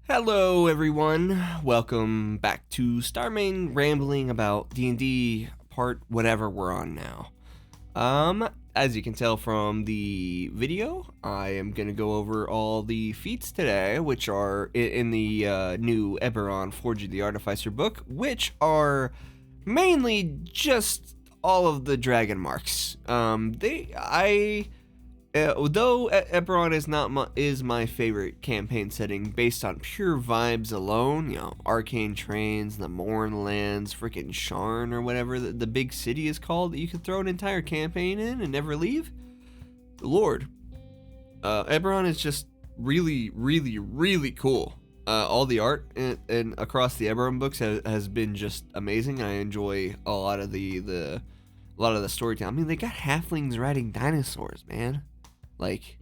Hello everyone, welcome back to Starmain rambling about D&D part whatever we're on now. As you can tell from the video, I am going to go over all the feats today, which are in the new Eberron Forge of the Artificer book, which are mainly just all of the Dragonmarks. Though Eberron is my favorite campaign setting based on pure vibes alone, Arcane Trains, the Mournlands, freaking Sharn or whatever the big city is called that you can throw an entire campaign in and never leave. Lord, Eberron is just really, really, really cool. All the art and across the Eberron books has been just amazing. I enjoy a lot of the storytelling. I mean, they got halflings riding dinosaurs, man. Like,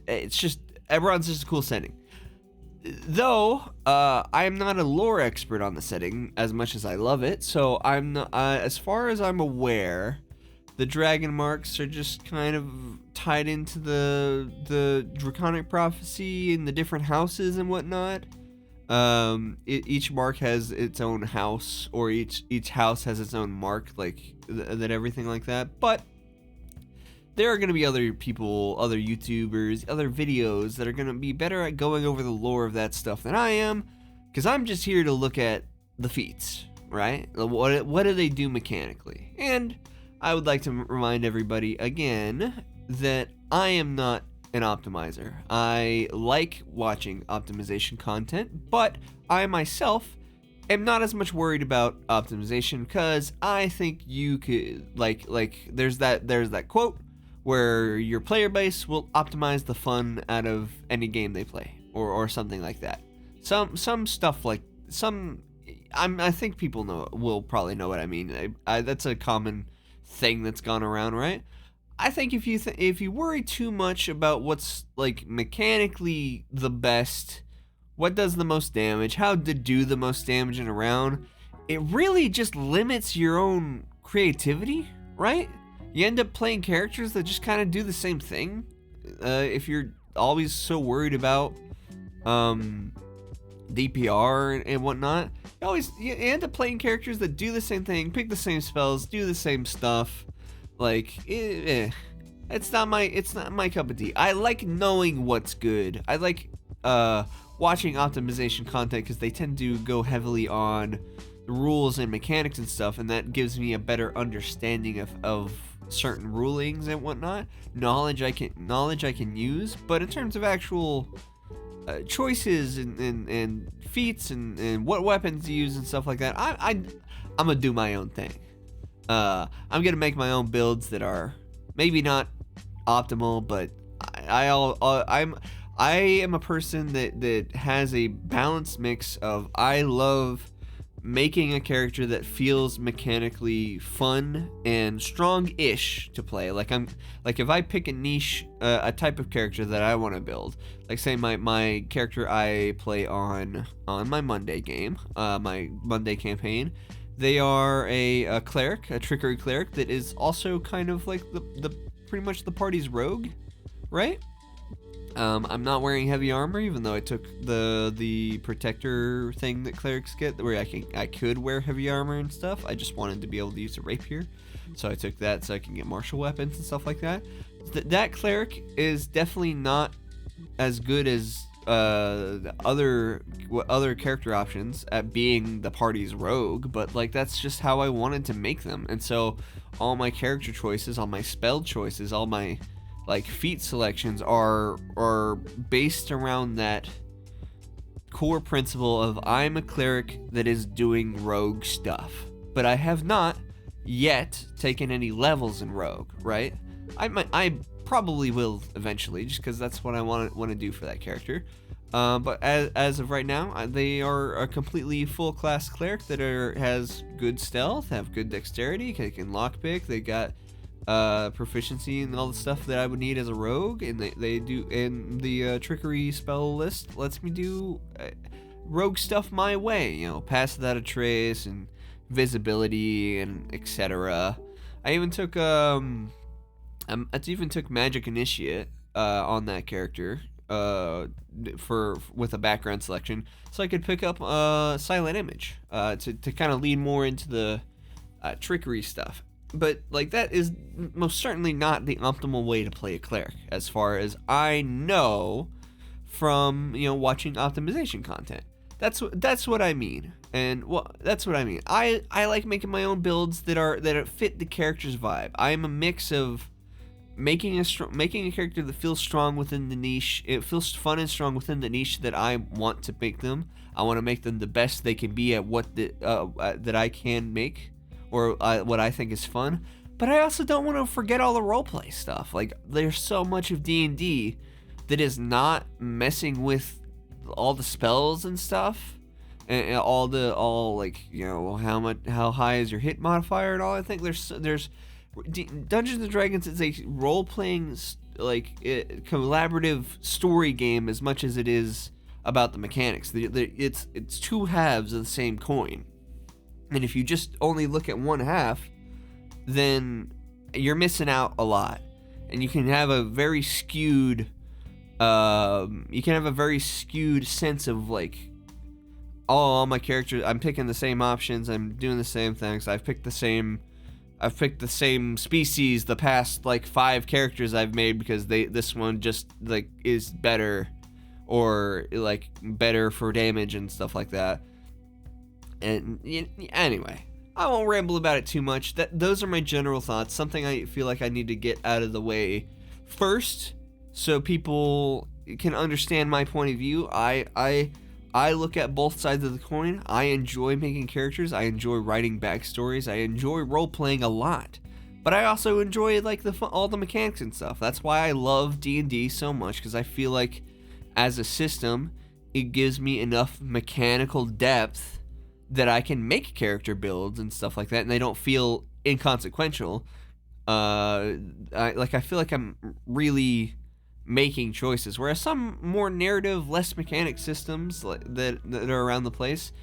it's just, Eberron's just a cool setting. Though, I am not a lore expert on the setting as much as I love it, so I'm not, as far as I'm aware, the Dragonmarks are just kind of tied into the Draconic prophecy and the different houses and whatnot. Each mark has its own house, or each house has its own mark, like, that everything like that, but there are going to be other people, other YouTubers, other videos that are going to be better at going over the lore of that stuff than I am, because I'm just here to look at the feats, right? What do they do mechanically? And I would like to remind everybody again that I am not an optimizer. I like watching optimization content, but I myself am not as much worried about optimization, because I think you could, like there's that quote where your player base will optimize the fun out of any game they play, or something like that. Some stuff like I think people will probably know what I mean. That's a common thing that's gone around, right? I think if you worry too much about what's like mechanically the best, what does the most damage, how to do the most damage in a round, it really just limits your own creativity, right? You end up playing characters that just kind of do the same thing. If you're always so worried about DPR and whatnot, you end up playing characters that do the same thing, pick the same spells, do the same stuff. Like, it's not my cup of tea. I like knowing what's good. I like watching optimization content because they tend to go heavily on the rules and mechanics and stuff, and that gives me a better understanding of certain rulings and whatnot, knowledge I can use. But in terms of actual choices and feats and what weapons to use and stuff like that, I'm gonna do my own thing. I'm gonna make my own builds that are maybe not optimal, but I am a person that has a balanced mix of, I love making a character that feels mechanically fun and strong-ish to play. Like if I pick a niche, a type of character that I want to build, like say my character I play on my Monday game, my Monday campaign, they are a cleric, a trickery cleric that is also kind of like the pretty much the party's rogue, right? I'm not wearing heavy armor, even though I took the protector thing that clerics get, where I could wear heavy armor and stuff. I just wanted to be able to use a rapier, so I took that so I can get martial weapons and stuff like that. That cleric is definitely not as good as other character options at being the party's rogue, but like that's just how I wanted to make them. And so all my character choices, all my spell choices, all my like feat selections are based around that core principle of, I'm a cleric that is doing rogue stuff, but I have not yet taken any levels in rogue, right? I probably will eventually, just because that's what I want to do for that character. But as of right now, they are a completely full class cleric that has good stealth, have good dexterity, they can lockpick, they got proficiency and all the stuff that I would need as a rogue, and they do, and the trickery spell list lets me do rogue stuff my way, pass without a trace and visibility and etc. I even took magic initiate on that character, with a background selection, so I could pick up silent image to kind of lean more into the trickery stuff. But like that is most certainly not the optimal way to play a cleric, as far as I know from watching optimization content. That's what I mean, and that's what I mean. I like making my own builds that fit the character's vibe. I am a mix of making a character that feels strong within the niche. It feels fun and strong within the niche that I want to make them. I want to make them the best they can be at what that I can make, or what I think is fun. But I also don't want to forget all the roleplay stuff. Like, there's so much of D&D that is not messing with all the spells and stuff, and how high is your hit modifier and all. I think there's Dungeons and Dragons is a role-playing collaborative story game as much as it is about the mechanics. It's two halves of the same coin. And if you just only look at one half, then you're missing out a lot. And you can have a very skewed sense of like, all my characters, I'm picking the same options, I'm doing the same things, I've picked the same species the past like 5 characters I've made because this one just like is better, or like better for damage and stuff like that. And anyway, I won't ramble about it too much. Those are my general thoughts. Something I feel like I need to get out of the way first, so people can understand my point of view. I look at both sides of the coin. I enjoy making characters. I enjoy writing backstories. I enjoy role playing a lot. But I also enjoy like all the mechanics and stuff. That's why I love D&D so much, because I feel like as a system, it gives me enough mechanical depth that I can make character builds and stuff like that, and they don't feel inconsequential. I feel like I'm really making choices, whereas some more narrative, less mechanic systems that are around the place,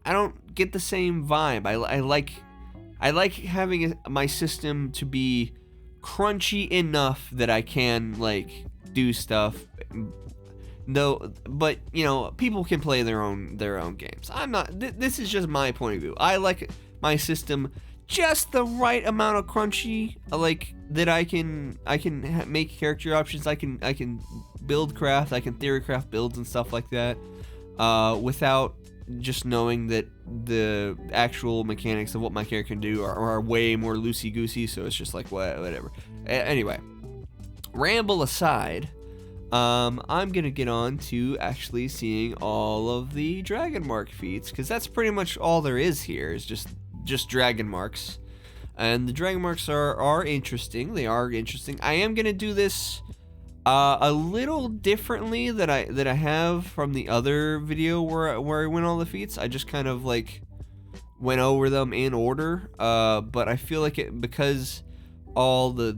I don't get the same vibe. I like having my system to be crunchy enough that I can like do stuff. No, but people can play their own games. I'm not. This is just my point of view. I like my system just the right amount of crunchy, like that I can make character options. I can build craft. I can theory craft builds and stuff like that, without just knowing that the actual mechanics of what my character can do are way more loosey goosey. So it's just like whatever. Anyway, ramble aside. I'm gonna get on to actually seeing all of the Dragonmark feats, because that's pretty much all there is here, is just Dragonmarks. And the Dragonmarks are interesting. They are interesting. I am gonna do this a little differently that I have from the other video where I went all the feats. I just kind of like went over them in order. But I feel like because all the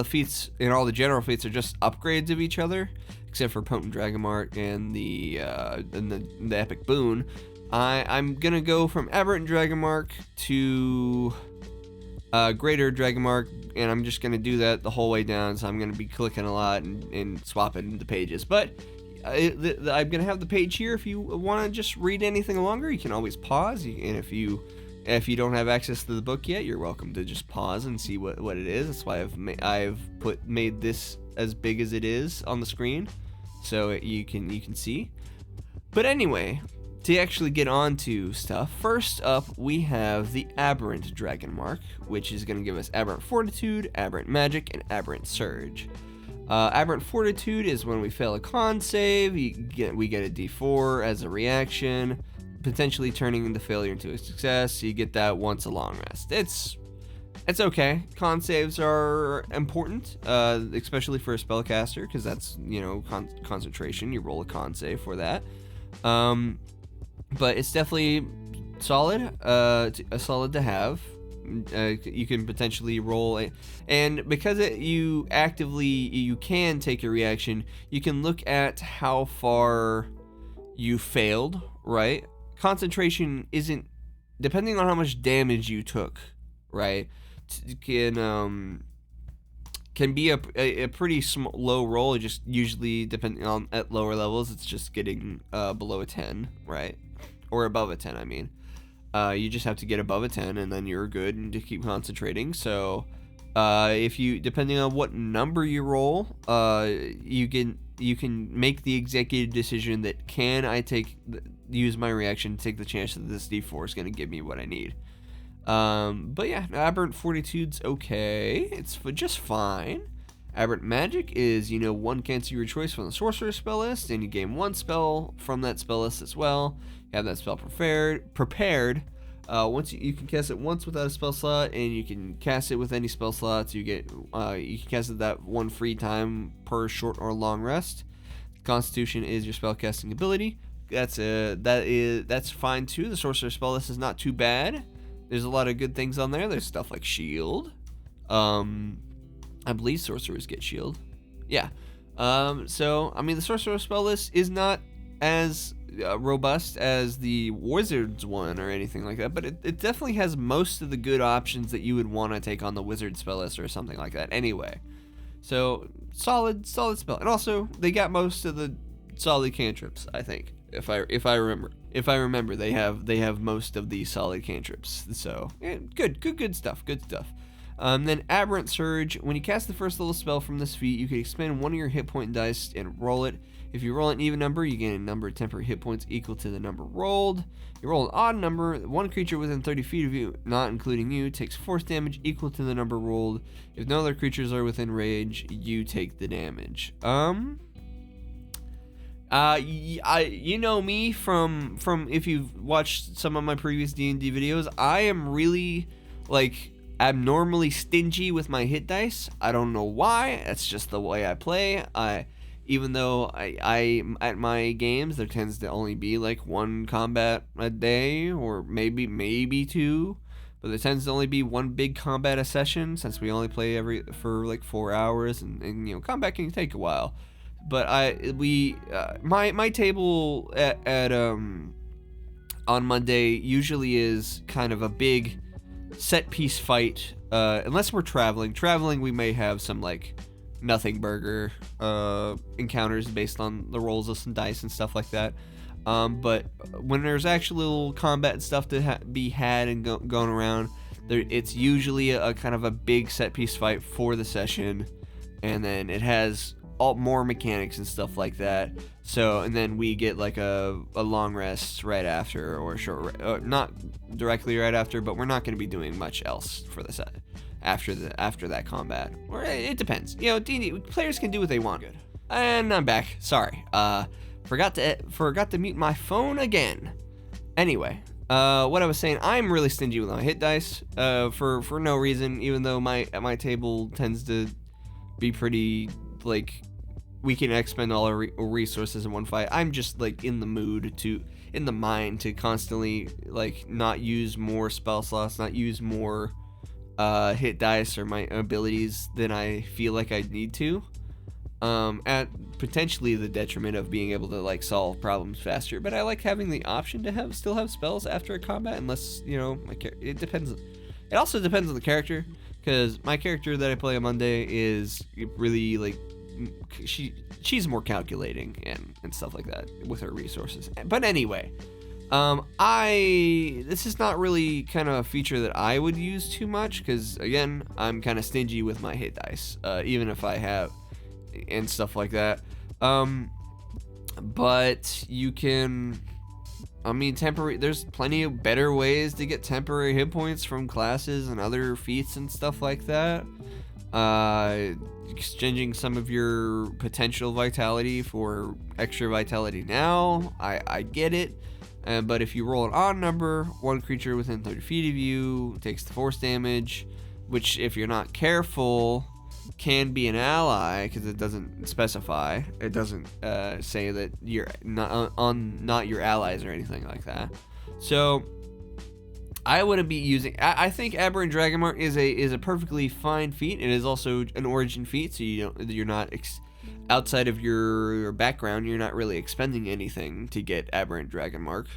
feats and all the general feats are just upgrades of each other, except for Potent Dragonmark and the Epic Boon. I'm gonna go from Aberrant Dragonmark to Greater Dragonmark, and I'm just gonna do that the whole way down. So I'm gonna be clicking a lot and swapping the pages. But I'm gonna have the page here. If you want to just read anything longer, you can always pause. And if you don't have access to the book yet, you're welcome to just pause and see what it is. That's why I've made this as big as it is on the screen, so you can see. But anyway, to actually get on to stuff, first up we have the Aberrant Dragonmark, which is going to give us Aberrant Fortitude, Aberrant Magic, and Aberrant Surge. Aberrant Fortitude is when we fail a con save, we get a D4 as a reaction, potentially turning the failure into a success. You get that once a long rest. It's okay. Con saves are important, especially for a spellcaster, because that's concentration. You roll a con save for that. But it's definitely solid. Solid to have. You can potentially roll and because you can take a reaction. You can look at how far you failed, right? Concentration isn't, depending on how much damage you took, right? can be a pretty low roll. It just usually, depending on at lower levels, it's just getting below a 10, right? Or above a 10, I mean. You just have to get above a 10, and then you're good and to keep concentrating. So if you, depending on what number you roll, you can make the executive decision that, can I use my reaction to take the chance that this D4 is going to give me what I need. But yeah, Aberrant Fortitude's okay. It's just fine. Aberrant Magic is, one cancel your choice from the Sorcerer spell list, and you gain one spell from that spell list as well. You have that spell prepared. Once you can cast it once without a spell slot, and you can cast it with any spell slots. You can cast it that one free time per short or long rest. Constitution is your spellcasting ability. That's fine too. The Sorcerer spell list is not too bad. There's a lot of good things on there. There's stuff like shield. I believe sorcerers get shield. Yeah. So I mean, the Sorcerer spell list is not as robust as the Wizards one or anything like that, but it definitely has most of the good options that you would want to take on the Wizard spell list or something like that. Anyway, so solid spell, and also they got most of the solid cantrips. I think if I remember, they have most of the solid cantrips. So yeah, good stuff. Then Aberrant Surge. When you cast the first level spell from this feat, you can expend one of your hit point dice and roll it. If you roll an even number, you gain a number of temporary hit points equal to the number rolled. You roll an odd number, one creature within 30 feet of you, not including you, takes force damage equal to the number rolled. If no other creatures are within range, you take the damage. You know me from if you've watched some of my previous D&D videos, I am really abnormally stingy with my hit dice. I don't know why. That's just the way I play. Even though I at my games there tends to only be one combat a day, or maybe two, but there tends to only be one big combat a session, since we only play for 4 hours, and combat can take a while. But my table at on Monday usually is kind of a big set piece fight, unless we're traveling. We may have some nothing burger encounters based on the rolls of some dice and stuff like that, but when there's actual combat and stuff to be had and going around there, it's usually a kind of a big set piece fight for the session, and then it has more mechanics and stuff like that. So, and then we get a long rest right after, or a short not directly right after, but we're not going to be doing much else for the set after that combat. Or it depends. D&D players can do what they want. Good. And I'm back. Sorry. Forgot to mute my phone again. Anyway, what I was saying, I'm really stingy with my hit dice for no reason, even though my table tends to be pretty we can expend all our resources in one fight. I'm just in the mind to constantly not use more spell slots, not use more hit dice or my abilities than I feel like I need to, at potentially the detriment of being able to solve problems faster. But I like having the option to still have spells after a combat, unless it depends. It also depends on the character, because my character that I play on Monday is really she's more calculating and stuff like that with her resources. But anyway, this is not really kind of a feature that I would use too much, because again, I'm kind of stingy with my hit dice, even if I have and stuff like that. But you can, there's plenty of better ways to get temporary hit points from classes and other feats and stuff like that. Exchanging some of your potential vitality for extra vitality now, I get it. But if you roll an odd number, one creature within 30 feet of you takes the force damage, which, if you're not careful, can be an ally, because it doesn't specify. It doesn't say that you're not your allies or anything like that. So I wouldn't be using. I think Aberrant Dragonmark is a perfectly fine feat. It is also an origin feat, so you're not outside of your background. You're not really expending anything to get Aberrant Dragonmark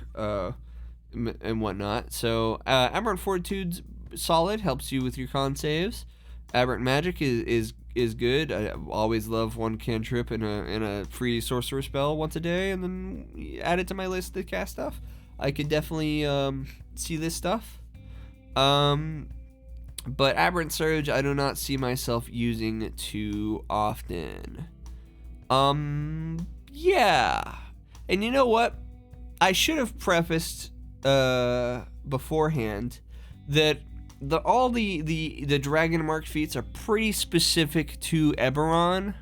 and whatnot. So Aberrant Fortitude's solid, helps you with your con saves. Aberrant Magic is is good. I always love one cantrip and a free sorcerer spell once a day, and then add it to my list to cast stuff. I could definitely see this stuff. But Aberrant Surge, I do not see myself using too often. Yeah. And you know what? I should have prefaced beforehand that all the Dragonmark feats are pretty specific to Eberron.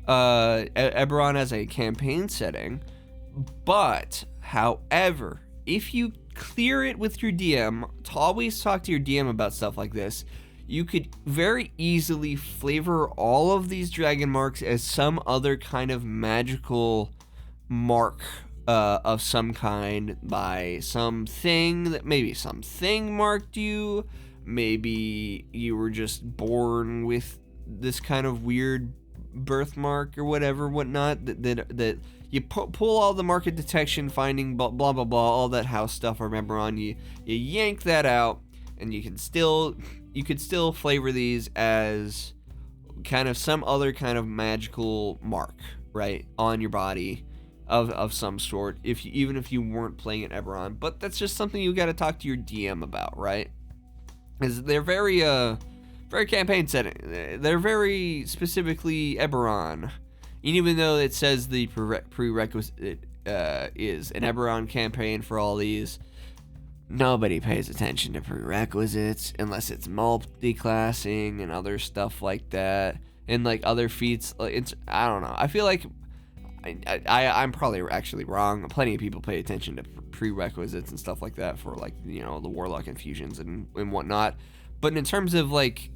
Eberron as a campaign setting. But, however, if you clear it with your DM, to always talk to your DM about stuff like this, you could very easily flavor all of these Dragonmarks as some other kind of magical mark of some kind by something that maybe something marked you. Maybe you were just born with this kind of weird birthmark or whatnot that you pull all the market detection, finding blah blah blah, all that house stuff. Remember on you yank that out, and you could still flavor these as kind of some other kind of magical mark, right, on your body of some sort. Even if you weren't playing at Eberron, but that's just something you got to talk to your DM about, right? Because they're very campaign setting. They're very specifically Eberron. And even though it says the prerequisite is an Eberron campaign for all these, nobody pays attention to prerequisites unless it's multi-classing and other stuff like that, and like other feats. I don't know. I feel like I'm probably actually wrong. Plenty of people pay attention to prerequisites and stuff like that for, like, you know, the Warlock infusions and whatnot. But in terms of, like,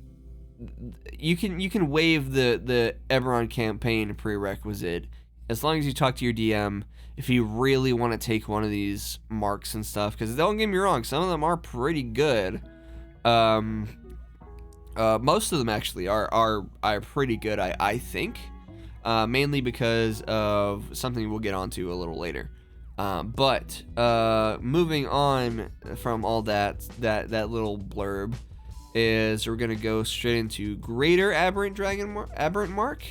you can waive the Eberron campaign prerequisite as long as you talk to your DM if you really want to take one of these marks and stuff, because don't get me wrong, some of them are pretty good. Most of them actually are pretty good, I think, mainly because of something we'll get onto a little later. But moving on from all that little blurb, is we're gonna go straight into Greater Aberrant Mark.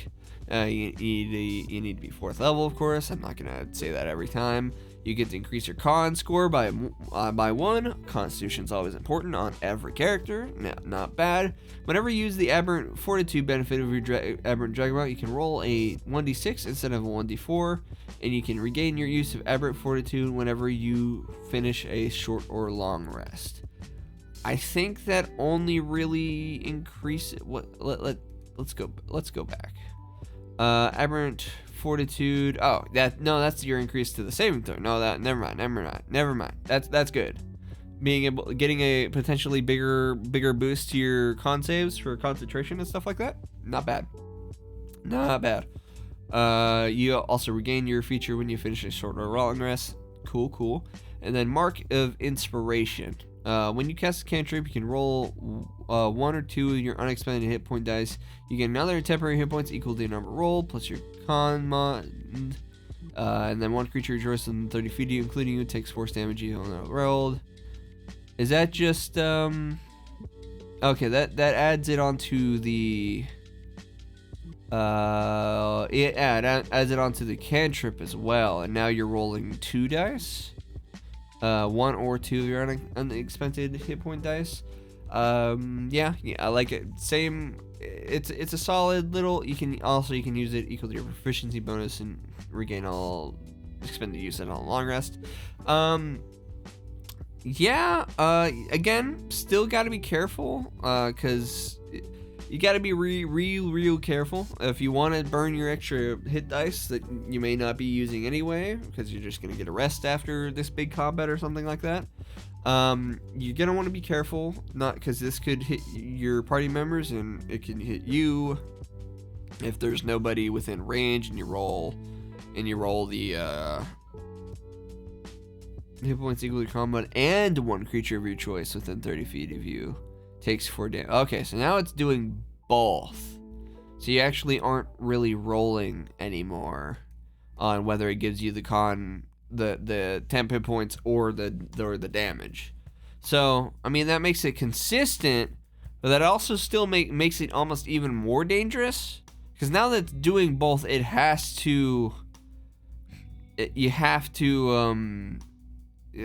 You need to be 4th level, of course. I'm not gonna say that every time. You get to increase your con score by 1. Constitution's always important on every character. Not bad. Whenever you use the Aberrant Fortitude benefit of your Aberrant Dragonmark, you can roll a 1d6 instead of a 1d4, and you can regain your use of Aberrant Fortitude whenever you finish a short or long rest. I think that only really increase it. Let's go back. Aberrant Fortitude. Oh, that's your increase to the saving throw. No, never mind. That's good. Getting a potentially bigger boost to your con saves for concentration and stuff like that. Not bad. You also regain your feature when you finish a short or long rest. Cool. And then Mark of Inspiration. When you cast a cantrip, you can roll 1 or 2 of your unexpended hit point dice. You get another temporary hit points equal to your number rolled plus your con mod. And then one creature rejoices within 30 feet of you, including you, takes force damage you on rolled. Is that just okay? That adds it onto the it adds it onto the cantrip as well, and now you're rolling 2 dice. 1 or 2 of your unexpended hit point dice. Yeah, I like it. Same. It's a solid little. You can use it equal to your proficiency bonus and regain all expended use on a long rest. Yeah. Again, still got to be careful. Cause you got to be real careful if you want to burn your extra hit dice that you may not be using anyway, because you're just gonna get a rest after this big combat or something like that. You're gonna want to be careful, not because this could hit your party members and it can hit you if there's nobody within range, and you roll the hit points equal to combat, and one creature of your choice within 30 feet of you takes 4 damage. Okay, so now it's doing both. So you actually aren't really rolling anymore on whether it gives you the temp hit points or the damage. So, I mean, that makes it consistent, but that also still makes it almost even more dangerous, because now that it's doing both, you have to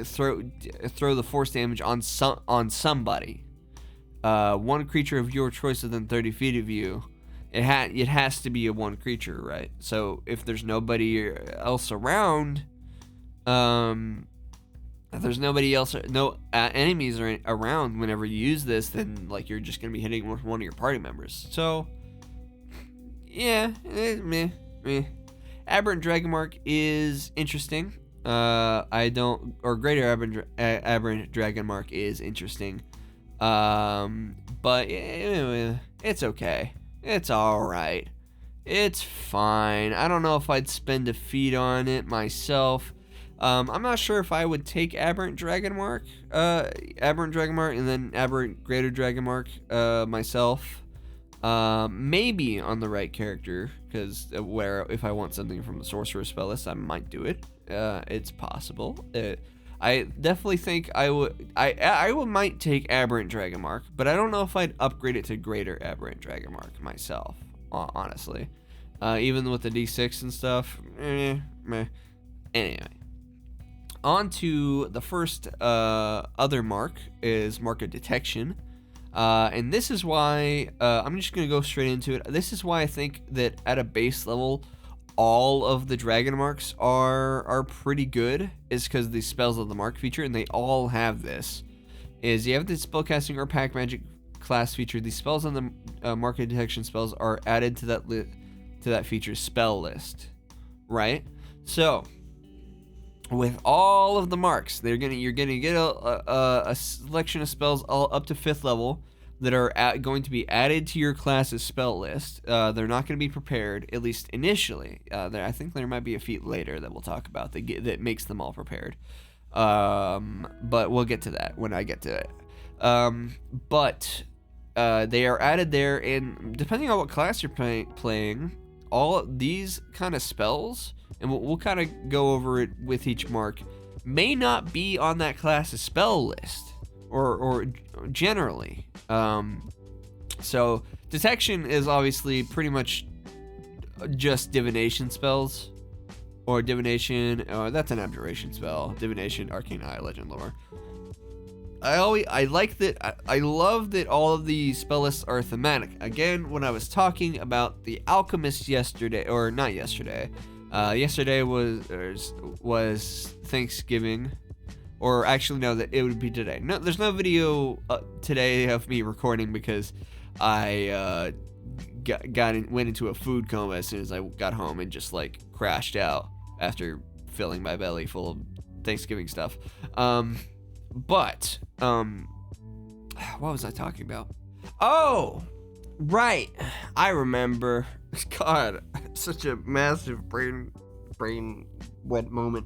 throw the force damage on somebody. One creature of your choice within 30 feet of you. It has to be a one creature, right? So if there's nobody else around, if there's nobody else, no enemies are around whenever you use this, then like you're just gonna be hitting with one of your party members. So yeah, meh. Aberrant Dragonmark is interesting. Greater Aberrant Dragonmark is interesting. But it's okay. It's alright. It's fine. I don't know if I'd spend a feat on it myself. I'm not sure if I would take Aberrant Dragonmark, and then Aberrant Greater Dragonmark, myself. Maybe on the right character, because if I want something from the Sorcerer spell list, I might do it. It's possible. I definitely think I might take Aberrant Dragonmark, but I don't know if I'd upgrade it to Greater Aberrant Dragonmark myself, honestly. Even with the D6 and stuff, meh. Anyway, on to the first other mark is Mark of Detection. And this is why, I'm just going to go straight into it. This is why I think that at a base level, all of the Dragonmarks are pretty good, is because the spells of the Mark feature, and they all have this, is you have the spellcasting or pack magic class feature. These spells on the Mark of Detection spells are added to that feature's spell list, right? So with all of the marks, you're gonna get a selection of spells all up to 5th level that are going to be added to your class's spell list. They're not going to be prepared, at least initially. I think there might be a feat later that we'll talk about that makes them all prepared. But we'll get to that when I get to it. But they are added there, and depending on what class you're playing, all of these kind of spells, and we'll kind of go over it with each mark, may not be on that class's spell list, or generally. So detection is obviously pretty much just divination spells, or divination. That's an abjuration spell. Divination, arcane eye, legend lore. I like that. I love that all of the spell lists are thematic. Again, when I was talking about the alchemist yesterday, or not yesterday. Yesterday was Thanksgiving, or actually no, that it would be today. No, there's no video today of me recording because I went into a food coma as soon as I got home and just like crashed out after filling my belly full of Thanksgiving stuff. But what was I talking about? Oh, right, I remember. God, such a massive brain wet moment.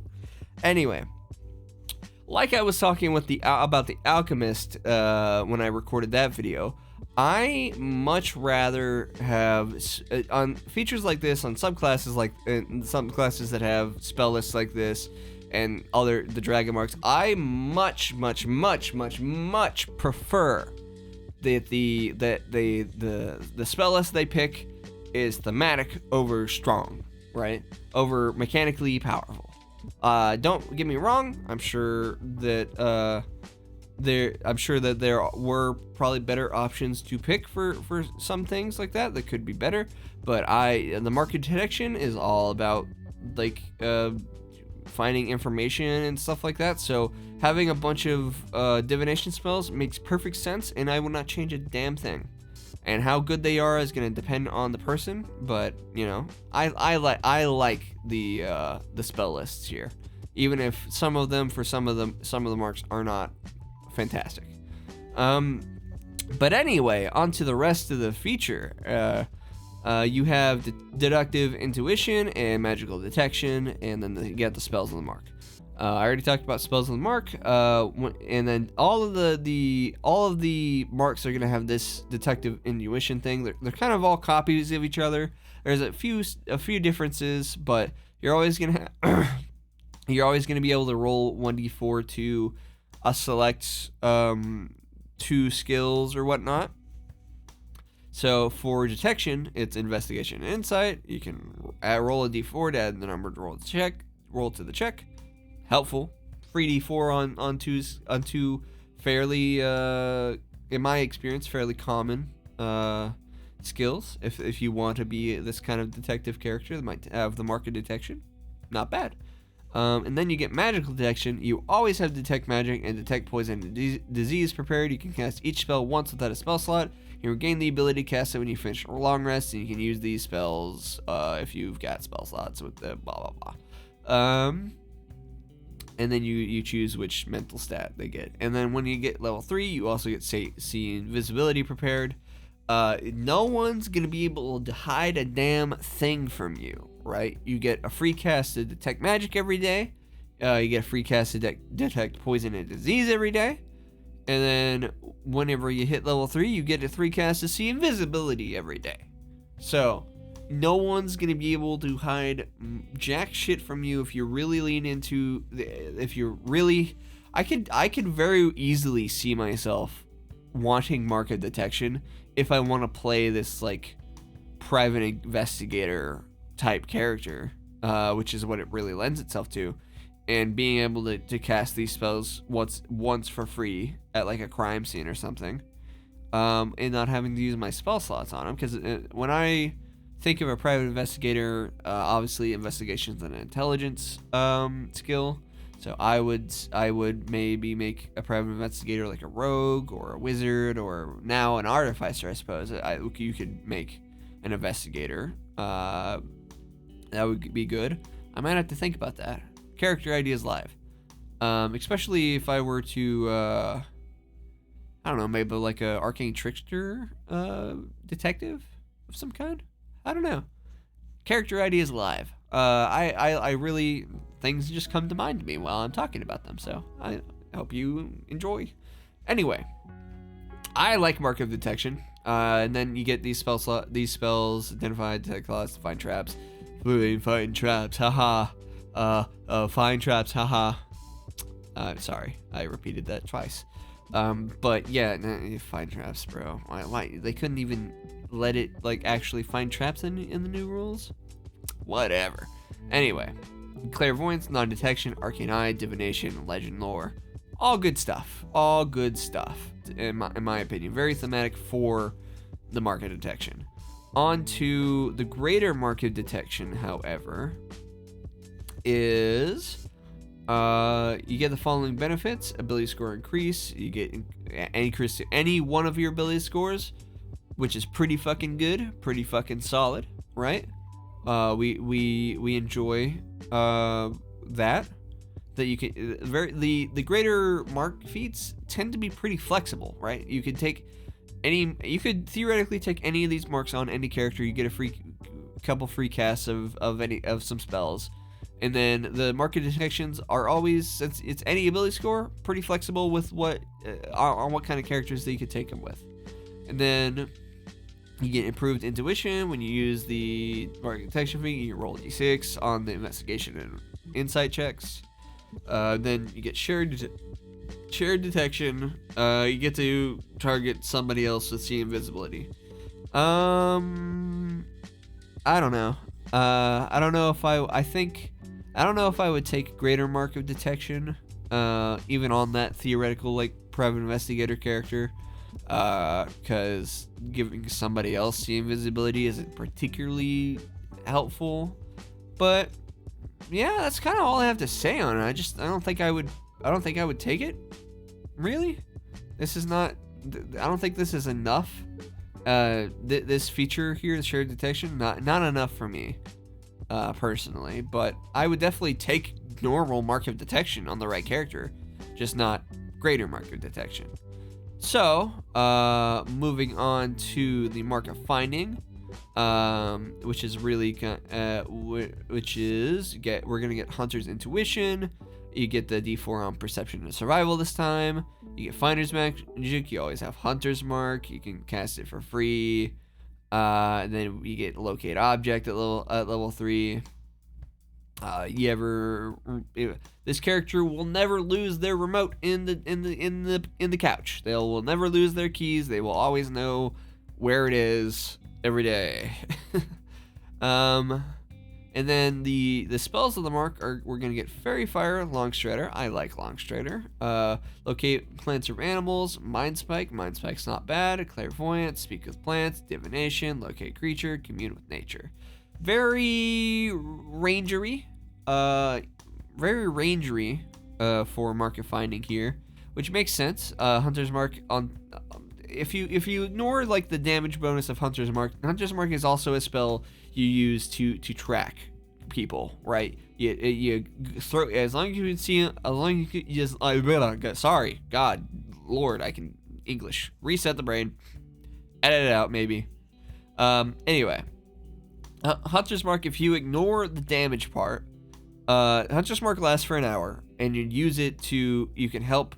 Anyway, like I was talking about the alchemist when I recorded that video, I much rather have on features like this, on subclasses like some classes that have spell lists like this, and the Dragonmarks. I much prefer that the spell list they pick is thematic over strong, right? Over mechanically powerful. Don't get me wrong. I'm sure that there were probably better options to pick for some things like that could be better. But the market detection is all about like finding information and stuff like that. So having a bunch of divination spells makes perfect sense, and I will not change a damn thing. And how good they are is going to depend on the person, but you know, I like the spell lists here, even if some of the marks are not fantastic. But anyway, on to the rest of the feature. You have deductive intuition and magical detection, and then you get the spells on the mark. I already talked about spells on the mark, and then all of the marks are gonna have this deductive intuition thing. They're kind of all copies of each other. There's a few differences, but you're always gonna be able to roll 1d4 to select 2 skills or whatnot. So for detection, it's investigation and insight. You can roll a d4 to add the number to roll to the check. Helpful. Free d4 on two fairly, in my experience, fairly common skills. If you want to be this kind of detective character that might have the mark of detection, not bad. And then you get magical detection. You always have detect magic and detect poison and disease prepared. You can cast each spell once without a spell slot. You regain the ability to cast it when you finish a long rest, and you can use these spells if you've got spell slots with the blah blah blah. And then you choose which mental stat they get. And then when you get level 3, you also get see invisibility prepared. No one's gonna be able to hide a damn thing from you, right? You get a free cast to detect magic every day. You get a free cast to detect poison and disease every day. And then whenever you hit level 3, you get a 3 cast to see invisibility every day. So no one's gonna be able to hide jack shit from you if you really lean into I could very easily see myself wanting mark of detection if I want to play this like private investigator type character, which is what it really lends itself to, and being able to cast these spells once for free at like a crime scene or something, and not having to use my spell slots on them. Because when I think of a private investigator, obviously investigation is an intelligence skill. So I would maybe make a private investigator like a rogue or a wizard, or now an artificer, I suppose. You could make an investigator. That would be good. I might have to think about that. Character ideas live. Especially if I were to, I don't know, maybe like a arcane trickster detective of some kind. I don't know. Character ideas live. I really, things just come to mind to me while I'm talking about them, so I hope you enjoy. Anyway, I like mark of detection, and then you get these spells: identify, detect claws, find traps, find traps, haha, find traps, haha. Sorry, I repeated that twice. But yeah, find traps, bro. Why they couldn't even let it like actually find traps in the new rules? Whatever. Anyway, clairvoyance, non-detection, arcane eye, divination, legend lore, all good stuff. All good stuff, in my opinion. Very thematic for the mark of detection. On to the greater mark of detection, however, is you get the following benefits: ability score increase. You get increase to any one of your ability scores, which is pretty fucking good, pretty fucking solid, right? We enjoy that you can the greater mark feats tend to be pretty flexible, right? You could theoretically take any of these marks on any character. You get a couple free casts of some spells, and then the mark of detections are always, since it's any ability score, pretty flexible with on what kind of characters that you could take them with. And then you get improved intuition when you use the mark of detection feat. You roll a d6 on the investigation and insight checks. Then you get shared detection. You get to target somebody else with see invisibility. I don't know. I don't know if I don't know if I would take greater mark of detection, even on that theoretical like private investigator character. Because giving somebody else the invisibility isn't particularly helpful. But yeah, that's kind of all I have to say on it. I don't think I would take it. Really? This is not, I don't think this is enough. This feature here, the shared detection, not enough for me, personally. But I would definitely take normal mark of detection on the right character, just not greater mark of detection. So, moving on to the mark of finding, which is really, we're gonna get Hunter's Intuition. You get the D4 on Perception and Survival this time. You get Finder's Magic. You always have Hunter's Mark. You can cast it for free. And then you get Locate Object at level 3. This character will never lose their remote in the couch. They will never lose their keys. They will always know where it is every day. And then the spells of the mark are, we're going to get Fairy Fire, Long Strider. I like Long Strider. Locate plants or animals, Mind Spike. Mind Spike's not bad. Clairvoyant, Speak with Plants, Divination, Locate Creature, Commune with Nature. Very rangery. For Mark of Finding here, which makes sense. Hunter's Mark on... If you ignore like the damage bonus of Hunter's Mark is also a spell you use to track people, right? You throw, as long as you can see, as long as you just sorry, God, Lord, I can English. Reset the brain, edit it out maybe. Anyway, Hunter's Mark. If you ignore the damage part, Hunter's Mark lasts for an hour, and you use it to you can help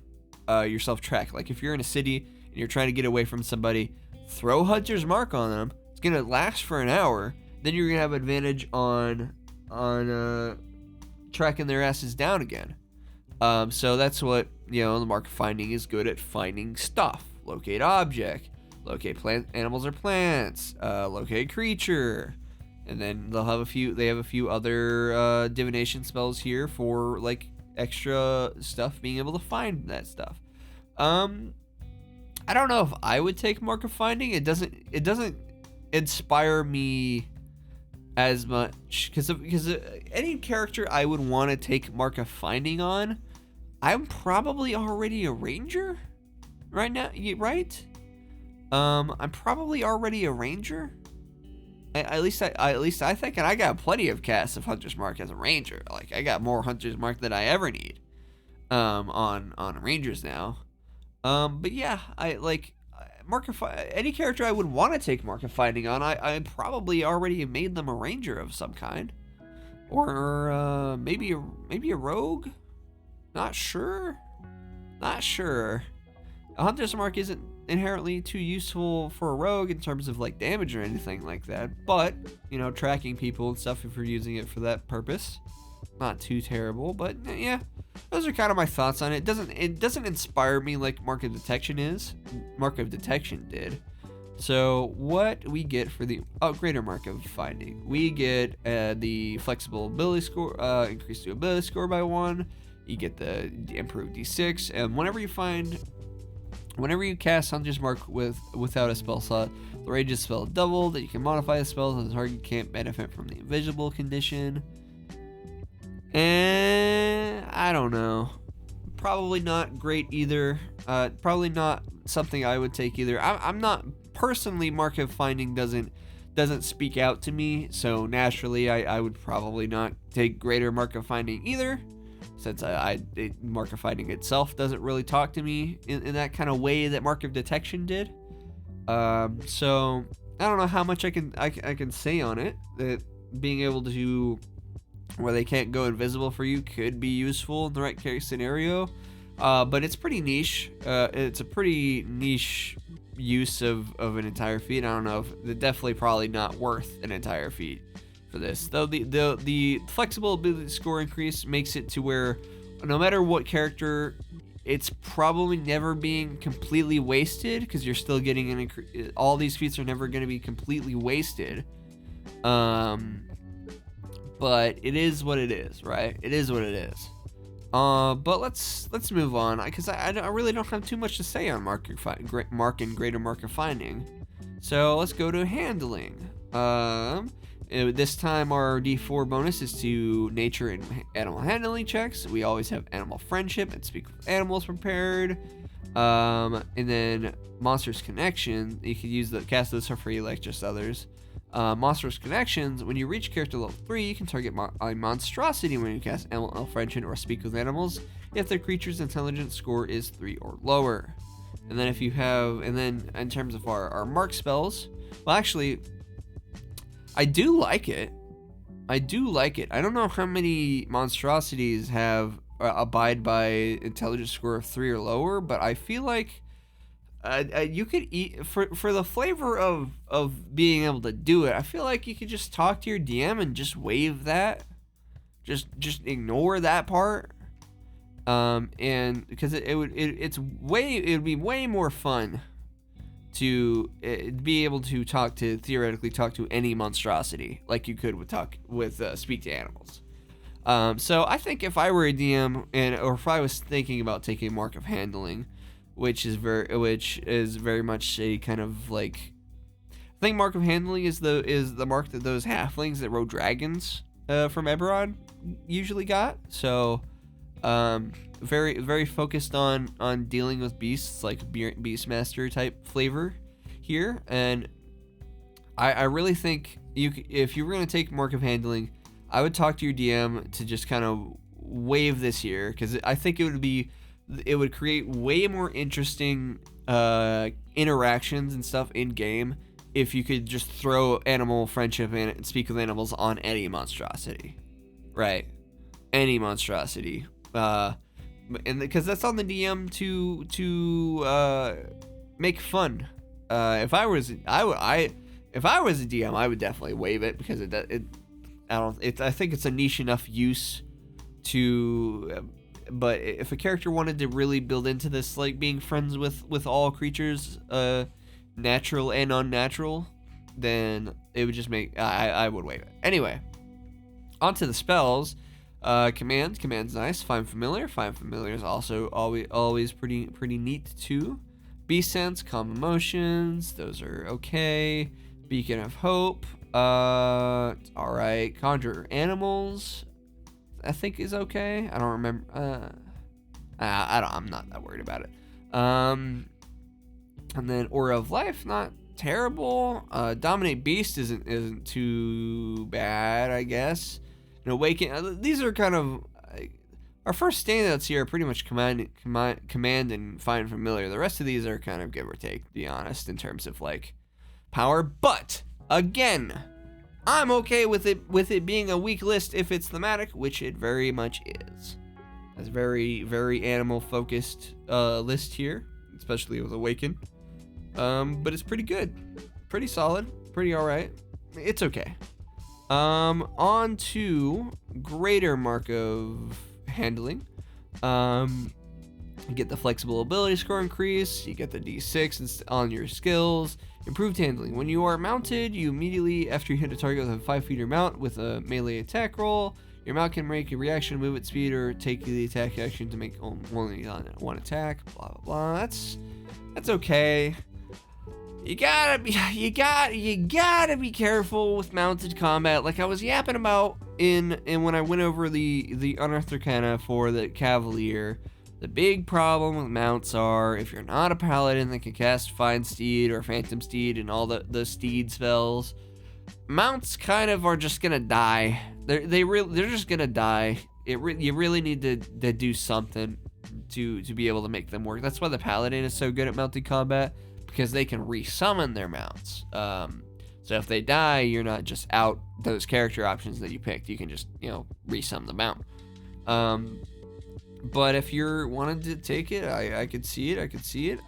yourself track. Like if you're in a city and you're trying to get away from somebody, throw Hunter's Mark on them. It's gonna last for an hour. Then you're gonna have advantage on tracking their asses down again. So that's what the Mark of Finding is good at: finding stuff, locate object, locate plant, animals or plants, locate creature, and then they have a few other divination spells here for like extra stuff, being able to find that stuff. I don't know if I would take Mark of Finding. It doesn't inspire me as much because any character I would want to take Mark of Finding on, I'm probably already a ranger right now, right? I'm probably already a ranger. At least I think, and I got plenty of casts of Hunter's Mark as a ranger. Like I got more Hunter's Mark than I ever need on rangers now. But yeah, I like any character I would want to take Mark of Finding on. I probably already made them a ranger of some kind, or maybe a rogue. Not sure. A Hunter's Mark isn't inherently too useful for a rogue in terms of like damage or anything like that, but tracking people and stuff, if you're using it for that purpose, not too terrible. But yeah, those are kind of my thoughts on it. It doesn't inspire me like Mark of Detection did. So what we get for the greater Mark of Finding, we get the flexible ability score, increased ability score by 1. You get the improved d6, and whenever you cast Hunter's Mark without a spell slot, the range of the spell is doubled. That you can modify the spells, and the target can't benefit from the invisible condition. And I don't know. Probably not great either. Probably not something I would take either. I'm not personally. Mark of Finding doesn't speak out to me, so naturally I would probably not take greater Mark of Finding either, since Mark of Finding itself doesn't really talk to me in that kind of way that Mark of Detection did. So I don't know how much I can say on it. That being able to, where they can't go invisible for you, could be useful in the right case scenario. But it's pretty niche. It's a pretty niche use of an entire feat. I don't know if definitely probably not worth an entire feat for this, though. The flexible ability score increase makes it to where no matter what character, it's probably never being completely wasted, because you're still getting all these feats are never going to be completely wasted. But it is what it is, right? It is what it is. But let's move on, because I really don't have too much to say on Mark and Greater Mark of Finding. So let's go to Handling. This time our D4 bonus is to Nature and Animal Handling checks. We always have Animal Friendship and Speak with Animals prepared. And then Monsters Connection. You can use cast those for free like just others. Monstrous Connections, when you reach character level 3, you can target a monstrosity when you cast Animal Friendship or Speak with Animals if the creature's intelligence score is 3 or lower. And then in terms of our mark spells, well, actually, I do like it. I don't know how many monstrosities have abide by intelligence score of 3 or lower, but I feel like you could eat for the flavor of being able to do it. I feel like you could just talk to your DM and just waive that, just ignore that part, and because it would be way more fun to be able to theoretically talk to any monstrosity like you could with speak to animals. So I think if I were a DM or if I was thinking about taking Mark of Handling, which is very much a kind of like, I think Mark of Handling is the mark that those halflings that rode dragons from Eberron usually got. So very very focused on dealing with beasts, like Beastmaster type flavor here. And I really think if you were going to take Mark of Handling, I would talk to your DM to just kind of wave this here, because I think it would create way more interesting interactions and stuff in game if you could just throw animal friendship and speak with animals on any monstrosity, right? Any monstrosity, and because that's on the DM to make fun. If I was a DM, I would definitely waive it, because I think it's a niche enough use to. But if a character wanted to really build into this, like being friends with all creatures, natural and unnatural, then it would just make I would waive it. Anyway, onto the spells. Command's nice. Find familiar is also always pretty neat too. Beast sense, calm emotions, those are okay. Beacon of hope, all right. Conjure animals, I think is okay. I don't remember. I'm not that worried about it. And then Aura of Life, not terrible. Dominate Beast isn't too bad, I guess. And Awaken. These are kind of our first standouts here. Are pretty much command and Find Familiar. The rest of these are kind of give or take, to be honest, in terms of like power. But again, I'm okay with it being a weak list if it's thematic, which it very much is. It's very, very animal focused list here, especially with Awaken. But it's pretty good, pretty solid, pretty all right. It's okay. On to Greater Mark of Handling. You get the flexible ability score increase. You get the D6 on your skills. Improved handling. When you are mounted, you immediately, after you hit a target with a 5-feet mount with a melee attack roll, your mount can make a reaction, move at speed, or take the attack action to make only one attack. Blah blah blah. That's okay. You gotta be careful with mounted combat, like I was yapping about in when I went over the Unearthed Arcana for the Cavalier. The big problem with mounts are, if you're not a paladin that can cast Find Steed or Phantom Steed and all the steed spells, mounts kind of are just gonna die. They're just gonna die. You really need to do something to be able to make them work. That's why the paladin is so good at mounted combat, because they can resummon their mounts. So if they die, you're not just out those character options that you picked. You can just resummon the mount. But if you wanted to take it, I could see it.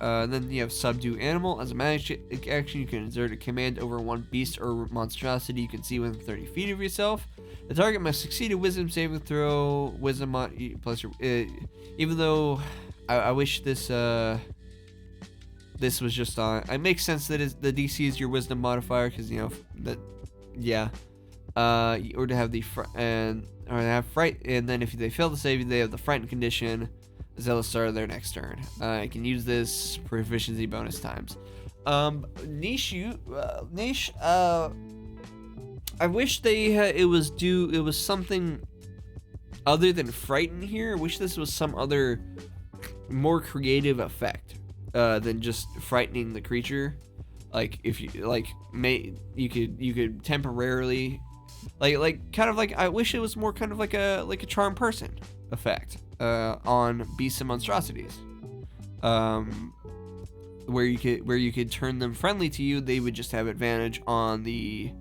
Then you have Subdue Animal. As a magic action, you can exert a command over one beast or monstrosity you can see within 30 feet of yourself. The target must succeed a wisdom saving throw. Wisdom plus your... even though I wish this was just on... It makes sense that the DC is your wisdom modifier, because, yeah. Or to have the... Or they have fright, and then if they fail to save, they have the frightened condition as they'll start their next turn. I can use this proficiency bonus times. Niche. I wish it was something other than frighten here. I wish this was some other more creative effect than just frightening the creature. Like if you you could temporarily. Like kind of like I wish it was more kind of like a charm person effect on beasts and monstrosities, where you could turn them friendly to you. They would just have advantage on the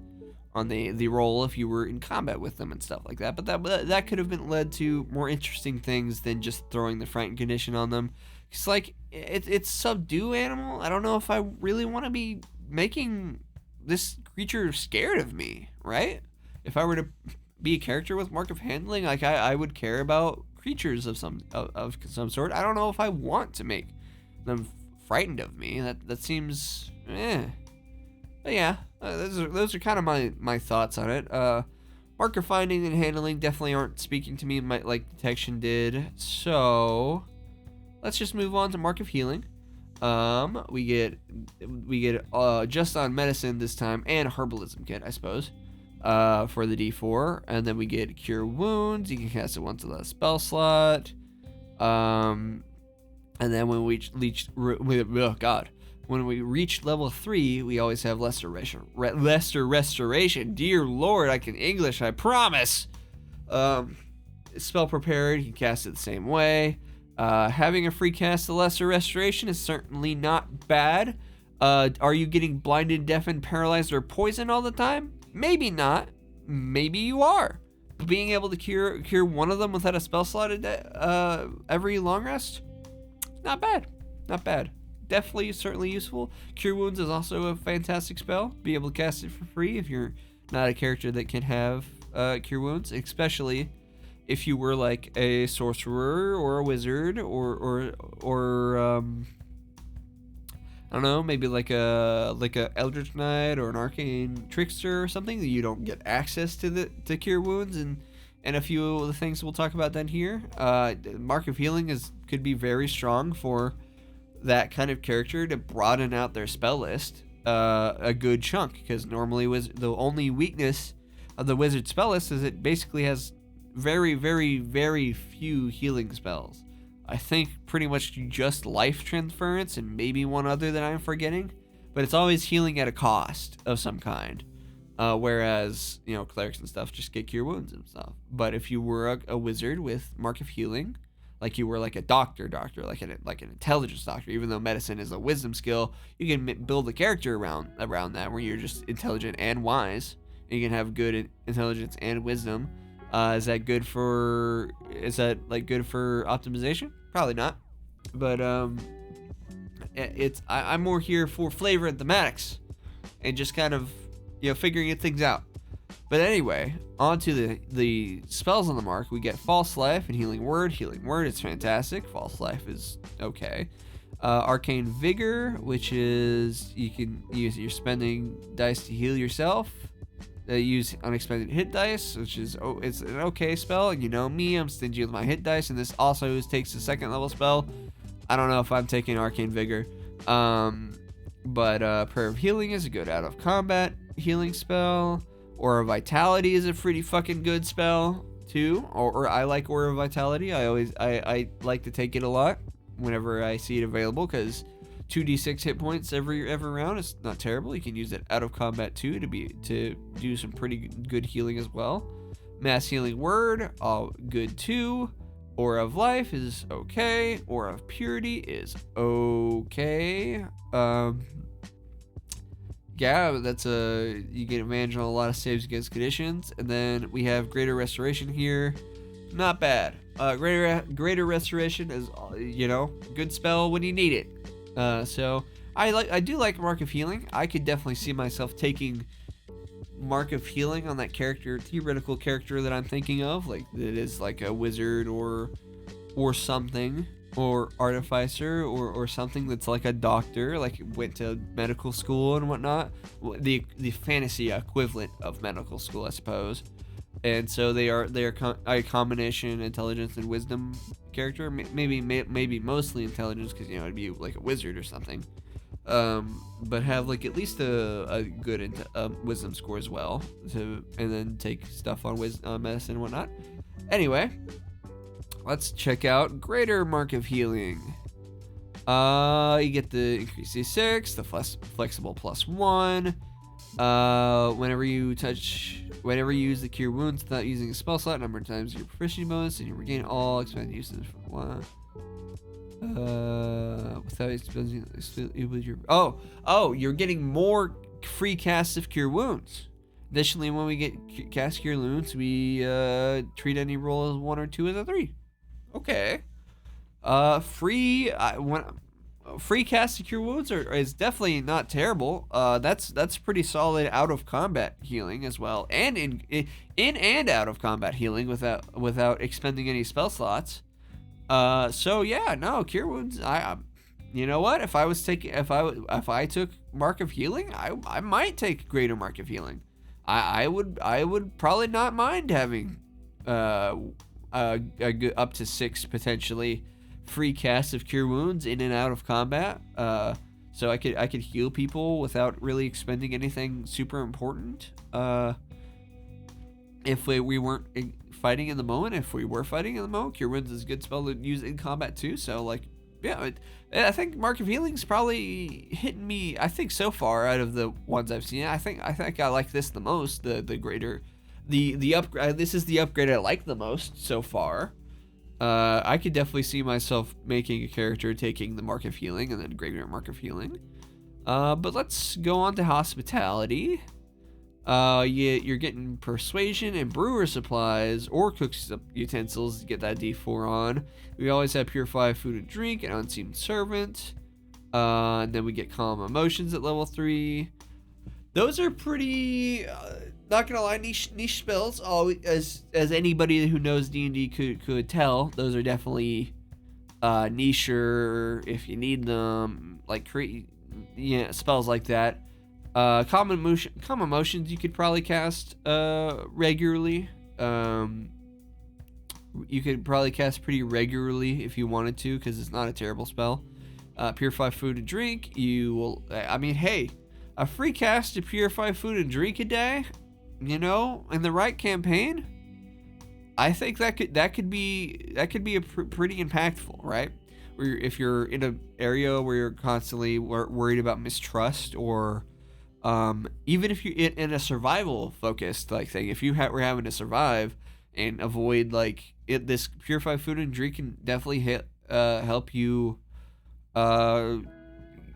roll if you were in combat with them and stuff like that. But that could have been led to more interesting things than just throwing the frightened condition on them. It's like it's Subdue Animal. I don't know if I really want to be making this creature scared of me, right? If I were to be a character with Mark of Handling, like I would care about creatures of some sort. I don't know if I want to make them frightened of me. That seems But yeah, those are kind of my thoughts on it. Marker finding and handling definitely aren't speaking to me like detection did. So let's just move on to Mark of Healing. We get just on medicine this time, and herbalism kit, I suppose, for the D4, and then we get Cure Wounds. You can cast it once with a spell slot. And then when we reach level 3, we always have lesser restoration. Dear Lord, I can English, I promise. Spell prepared, you can cast it the same way. Having a free cast of lesser restoration is certainly not bad. Are you getting blinded, deafened, paralyzed, or poisoned all the time? Maybe not. Maybe you are. Being able to cure one of them without a spell slot every long rest, not bad. Not bad. Definitely, certainly useful. Cure Wounds is also a fantastic spell. Be able to cast it for free if you're not a character that can have Cure Wounds, especially if you were like a sorcerer or a wizard or I don't know, maybe like a Eldritch Knight or an Arcane Trickster or something that you don't get access to Cure Wounds and a few of the things we'll talk about down here. Mark of Healing could be very strong for that kind of character to broaden out their spell list a good chunk, because normally the only weakness of the wizard spell list is it basically has very, very, very few healing spells. I think pretty much just life transference and maybe one other that I'm forgetting, but it's always healing at a cost of some kind. Whereas, clerics and stuff just get Cure Wounds and stuff. But if you were a wizard with Mark of Healing, like you were like a doctor, like an intelligence doctor, even though medicine is a wisdom skill, you can build a character around that where you're just intelligent and wise, and you can have good intelligence and wisdom. Is that good for optimization? Probably not. But I'm more here for flavor and thematics and just kind of figuring things out. But anyway, on to the spells on the mark. We get False Life and Healing Word. Healing Word is fantastic. False Life is okay. Arcane Vigor, which is you can use your spending dice to heal yourself. Use unexpected hit dice, which is it's an okay spell. And you know me, I'm stingy with my hit dice, and this also takes a second level spell. I don't know if I'm taking Arcane Vigor. But Prayer of Healing is a good out of combat healing spell. Aura of Vitality is a pretty fucking good spell too. Or I like Aura of Vitality. I like to take it a lot whenever I see it available, because 2d6 hit points every round is not terrible. You can use it out of combat too to do some pretty good healing as well. Mass Healing Word, all good too. Aura of Life is okay. Aura of Purity is okay. Yeah, you get advantage on a lot of saves against conditions. And then we have Greater Restoration here. Not bad. Greater Restoration is good spell when you need it. So I do like Mark of Healing. I could definitely see myself taking Mark of Healing on that theoretical character that I'm thinking of, like that is like a wizard or something, or artificer or something that's like a doctor, like went to medical school and whatnot, the fantasy equivalent of medical school, I suppose. And so they are a combination intelligence and wisdom character, maybe mostly intelligence, because it'd be like a wizard or something, but have like at least a good wisdom score as well, and then take stuff on medicine and whatnot. Anyway, let's check out Greater Mark of Healing. You get the increased D6, the flexible +1. Whenever you use the Cure Wounds without using a spell slot, number of times your proficiency bonus, and you regain all expanded uses from one. Without expending you're getting more free casts of Cure Wounds. Additionally, when we get cast Cure Wounds, we treat any roll as 1 or 2 as a 3. Okay. Free cast to Cure Wounds is definitely not terrible. That's pretty solid out of combat healing as well, and in and out of combat healing without expending any spell slots. So yeah, no, Cure Wounds. you know what? If I took Mark of Healing, I might take Greater Mark of Healing. I would probably not mind having a good up to 6 potentially free casts of Cure Wounds in and out of combat. So I could heal people without really expending anything super important. If we weren't fighting in the moment, if we were fighting in the moment, Cure Wounds is a good spell to use in combat too. So like, yeah, I think Mark of Healing's probably hitting me. I think so far out of the ones I've seen, I think I like this the most. The greater, the upgrade. This is the upgrade I like the most so far. I could definitely see myself making a character taking the Mark of Healing and then Greater Mark of Healing. But let's go on to Hospitality. You're getting Persuasion and Brewer Supplies or Cook's Utensils to get that D4 on. We always have Purify Food and Drink and Unseen Servant. And then we get Calm Emotions at level 3. Those are pretty, not gonna lie, niche spells. As anybody who knows D&D could tell, those are definitely nicher if you need them. Like spells like that. Calm Emotions you could probably cast regularly. You could probably cast pretty regularly if you wanted to, because it's not a terrible spell. Purify Food and Drink, you will. I mean, hey, a free cast to Purify Food and Drink a day, in the right campaign, I think that could be a pretty impactful, right? Where if you're in an area where you're constantly worried about mistrust, or even if you're in a survival focused thing, if you were having to survive and avoid this Purify Food and Drink can definitely help you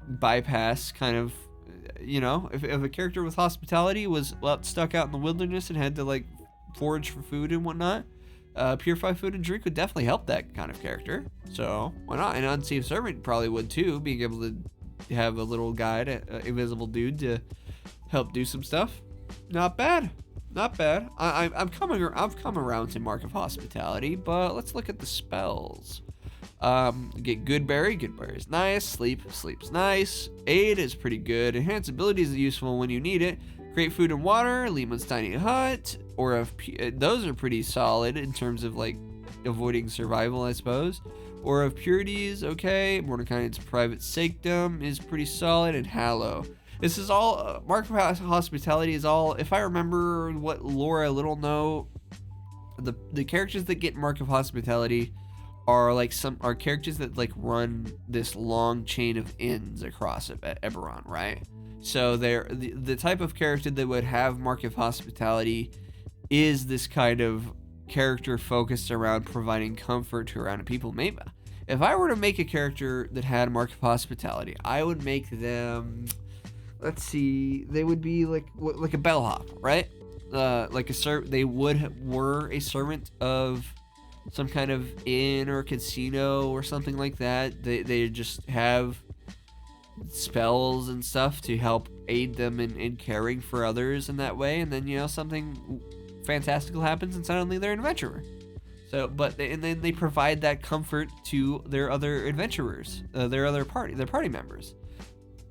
bypass kind of. If a character with Hospitality was stuck out in the wilderness and had to forage for food and whatnot, Purify Food and Drink would definitely help that kind of character. So why not? And Unseen Servant probably would too, being able to have a little guide, invisible dude to help do some stuff. Not bad. I've come around to Mark of Hospitality, but let's look at the spells. Get Goodberry. Goodberry is nice. Sleep's nice. Aid is pretty good. Enhance abilities is useful when you need it. Create Food and Water. Leeman's Tiny Hut. Those are pretty solid in terms of avoiding survival, I suppose. Aura of Purity is okay. Mordecai's Private Sanctum is pretty solid. And Hallow. This is all Mark of Hospitality is all. If I remember what lore I little know, the characters that get Mark of Hospitality are characters that run this long chain of inns across Eberron, right? So they're the type of character that would have Mark of Hospitality is this kind of character focused around providing comfort to random people. Maybe if I were to make a character that had Mark of Hospitality, I would make them. Let's see, they would be like a bellhop, right? They were a servant of some kind of inn or casino or something like that. They just have spells and stuff to help aid them in caring for others in that way, and then something fantastical happens and suddenly they're an adventurer. So and then they provide that comfort to their other adventurers, their party members.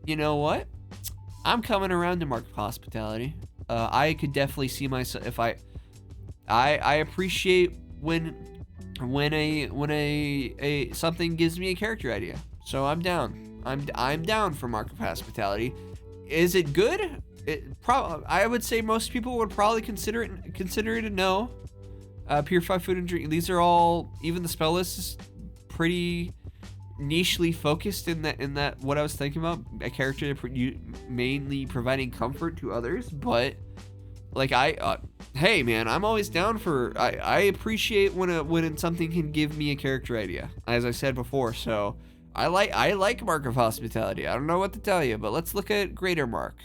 You know what? I'm coming around to Mark of Hospitality. I could definitely see myself if I appreciate when a something gives me a character idea. So I'm down. I'm down for Mark of Hospitality. Is it good? I would say most people would probably consider it a no. Purify Food and Drink. These are all, even the spell list is pretty nichely focused in that what I was thinking about, a character mainly providing comfort to others. But hey man, I'm always down for. I appreciate when something can give me a character idea, as I said before. So I like Mark of Hospitality. I don't know what to tell you, but let's look at Greater Mark.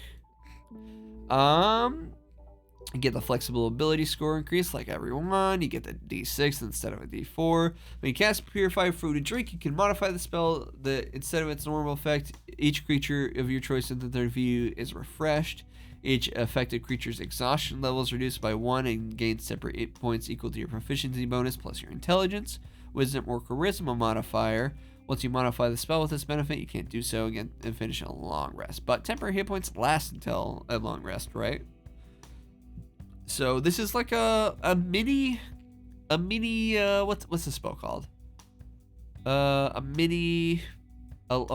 You get the flexible ability score increase like everyone. You get the D6 instead of a D4. When you cast Purify Food and Drink, you can modify the spell that instead of its normal effect, each creature of your choice in the third view is refreshed. Each affected creature's exhaustion level is reduced by 1 and gains separate hit points equal to your proficiency bonus plus your intelligence, wisdom, or charisma modifier. Once you modify the spell with this benefit, you can't do so again and finish a long rest. But temporary hit points last until a long rest, right? So this is like a mini what's the spell called? A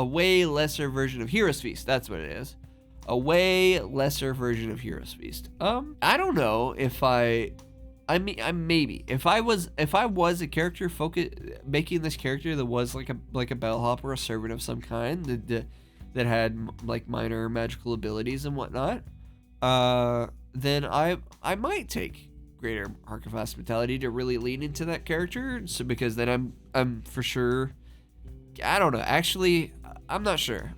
way lesser version of Hero's Feast. That's what it is. A way lesser version of Hero's Feast. I don't know if maybe if I was a character making this character that was like a bellhop or a servant of some kind that had like minor magical abilities and whatnot, then I might take Greater Mark of Hospitality to really lean into that character. So because then I'm for sure. I don't know. Actually, I'm not sure.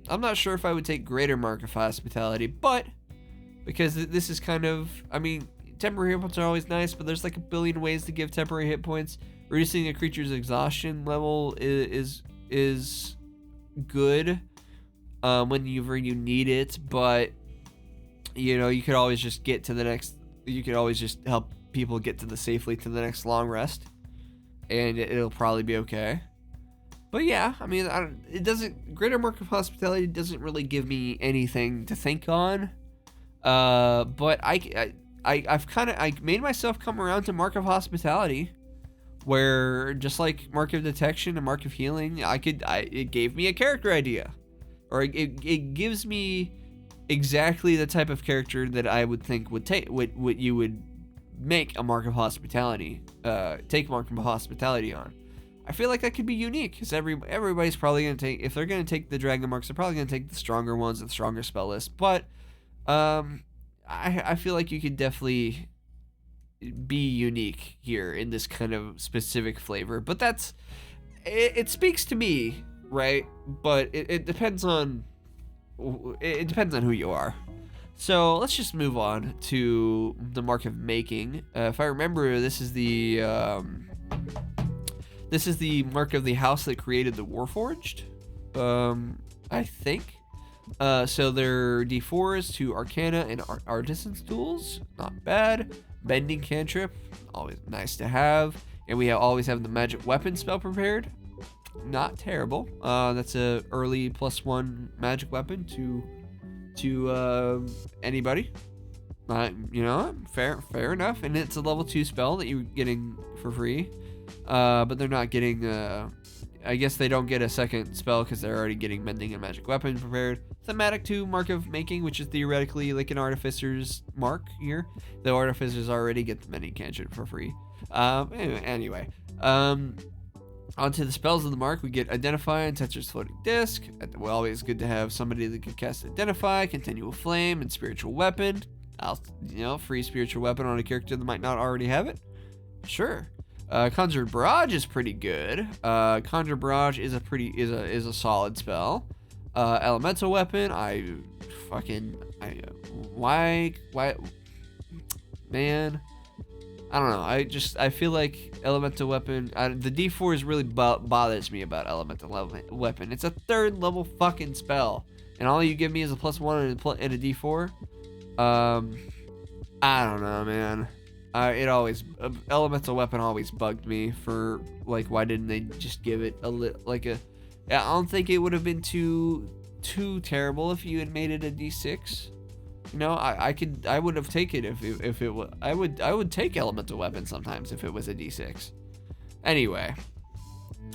I'm not sure if I would take Greater Mark of Hospitality, but because this is kind of, I mean, temporary hit points are always nice, but there's like a billion ways to give temporary hit points. Reducing a creature's exhaustion level is good whenever you need it, but you could always just get to the next. You could always just help people get safely to the next long rest, and it'll probably be okay. But yeah, I mean, it doesn't. Greater Mark of Hospitality doesn't really give me anything to think on. But I've made myself come around to Mark of Hospitality, where just like Mark of Detection and Mark of Healing, it gave me a character idea, or it gives me exactly the type of character that I would think would take what you would make a Mark of Hospitality, take Mark of Hospitality on. I feel like that could be unique because everybody's probably going to take, if they're going to take the Dragonmarks, they're probably going to take the stronger ones, the stronger spell list. But I feel like you could definitely be unique here in this kind of specific flavor. But it speaks to me, right? But it depends on who you are. So let's just move on to the Mark of Making. If I remember, this is the mark of the house that created the Warforged, I think. So they're D4s to Arcana and Artisan's tools. Not bad. Bending cantrip, always nice to have. And we always have the magic weapon spell prepared. Not terrible. That's a early +1 magic weapon to anybody. Fair enough. And it's a level 2 spell that you're getting for free. But they're not getting, I guess they don't get a second spell because they're already getting Mending and Magic Weapon prepared. Thematic 2 Mark of Making, which is theoretically like an Artificer's mark here. The Artificers already get the Mending cantrip for free. Anyway, onto the spells of the mark, we get Identify and Tetris Floating Disc. Well, always good to have somebody that can cast Identify, Continual Flame, and Spiritual Weapon. Free Spiritual Weapon on a character that might not already have it. Sure. Conjure Barrage is pretty good. Conjure Barrage is a solid spell. Elemental Weapon, why, man, I don't know. I feel like Elemental Weapon, the D4 really bothers me about Elemental Weapon. It's a 3rd level fucking spell, and all you give me is a +1 and a D4. I don't know, man. Elemental Weapon always bugged me for like, why didn't they just give it I don't think it would have been too terrible if you had made it a D6. I would have taken it if it was. I would take Elemental Weapon sometimes if it was a D6. Anyway,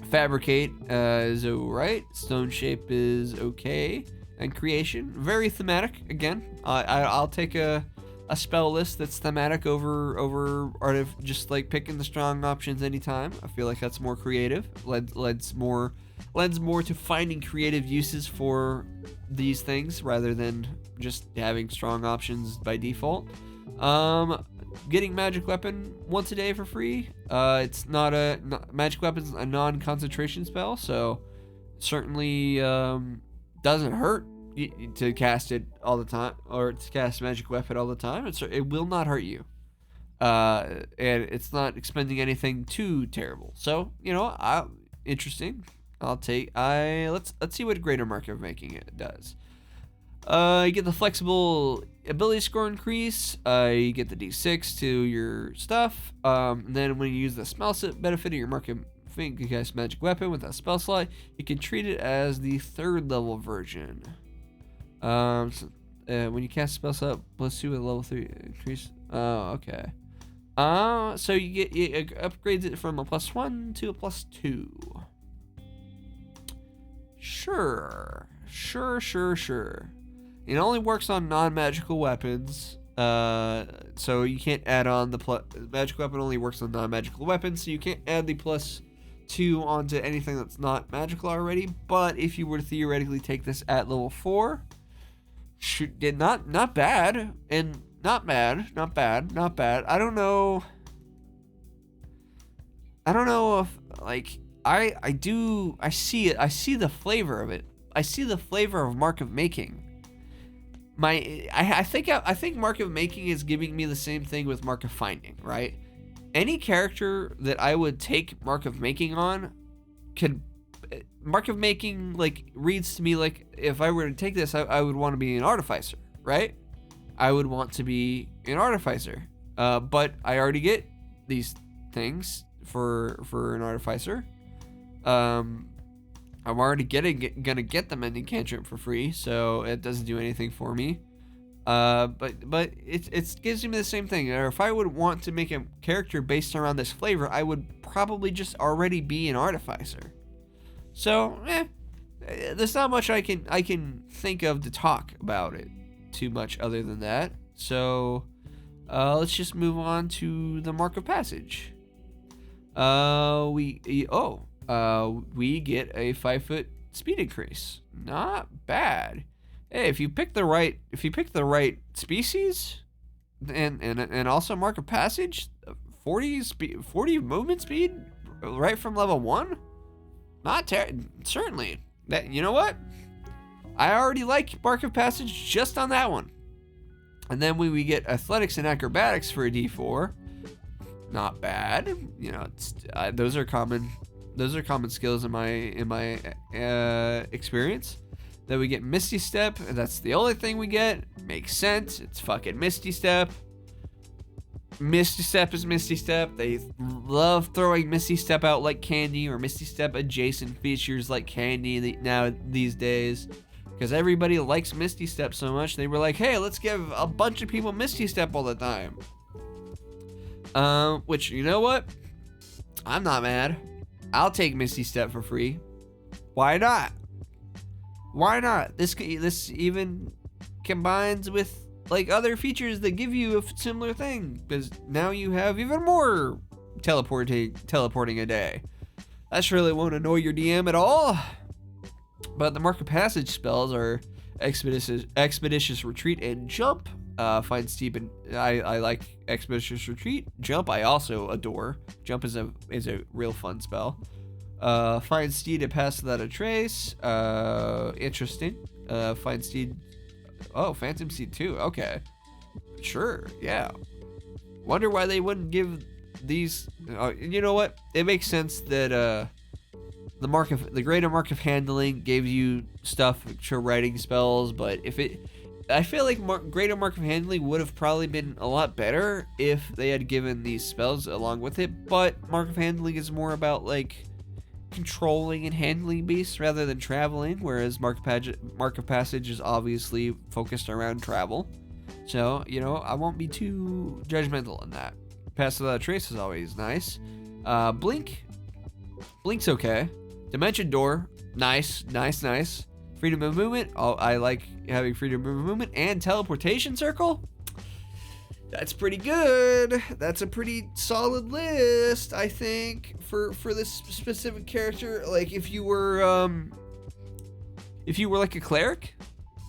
Fabricate is alright. Stone Shape is okay, and Creation very thematic. Again, I'll take a spell list that's thematic over just like picking the strong options anytime. I feel like that's more creative. Lends more to finding creative uses for these things rather than just having strong options by default. Getting Magic Weapon once a day for free. It's Magic Weapon's a non-concentration spell, so certainly doesn't hurt to cast it all the time, or to cast Magic Weapon all the time. It will not hurt you, and it's not expending anything too terrible. So interesting. Let's see what Greater Mark of Making it does. You get the flexible ability score increase. You get the D6 to your stuff. And then when you use the spell set benefit of your Mark of Fate, you cast magic weapon with that spell slot, you can treat it as the 3rd level version. When you cast spell slot +2 with level 3 increase. Oh, okay. So it upgrades it from a +1 to a +2. Sure. It only works on non-magical weapons. So you can't add on the magical weapon only works on non-magical weapons, so you can't add the +2 onto anything that's not magical already. But if you were to theoretically take this at level 4, not bad, and not bad. I don't know if like I see it. I see the flavor of it. I see the flavor of Mark of Making. I think Mark of Making is giving me the same thing with Mark of Finding, right? Any character that I would take Mark of Making on Mark of Making like reads to me like if I were to take this, I would want to be an Artificer, right? I would want to be an Artificer, but I already get these things for an Artificer. I'm already gonna get the Mending Cantrip for free, so it doesn't do anything for me. But it gives me the same thing. Or if I would want to make a character based around this flavor, I would probably just already be an Artificer. So, there's not much I can think of to talk about it too much other than that. So, let's just move on to the Mark of Passage. We get a 5-foot speed increase. Not bad. Hey, if you pick the right species, and also Mark of Passage, 40 movement speed, right from level 1. Certainly. That, you know what? I already like Mark of Passage just on that one. And then we get Athletics and Acrobatics for a D4. Not bad. You know, those are common skills in my experience. Then we get Misty Step, and that's the only thing we get. Makes sense. It's fucking Misty Step. Misty Step is Misty Step. They love throwing Misty Step out like candy, or Misty Step adjacent features like candy these days, because everybody likes Misty Step so much. They were like, hey, let's give a bunch of people Misty Step all the time. Which, you know what? I'm not mad. I'll take Misty Step for free. Why not? This even combines with like other features that give you a similar thing, because now you have even more teleporting a day. That surely won't annoy your DM at all. But the Mark of Passage spells are Expeditious Retreat and Jump. Find steep and I like Expeditious Retreat. Jump I also adore. Jump is a real fun spell. Find Steed to pass without a trace. Interesting. Find Steed. Oh, Phantom Steed too. Okay. Sure. Yeah. Wonder why they wouldn't give these. You know what? It makes sense that the greater Mark of Handling gave you stuff for writing spells, but I feel like greater Mark of Handling would have probably been a lot better if they had given these spells along with it. But Mark of Handling is more about like controlling and handling beasts rather than traveling, whereas Mark of Passage is obviously focused around travel. So, you know, I won't be too judgmental on that. Pass without a trace is always nice. Blink's okay. Dimension Door, nice. Freedom of movement, I like having freedom of movement. And Teleportation Circle, that's pretty good. That's a pretty solid list, I think, for this specific character. Like if you were like a cleric,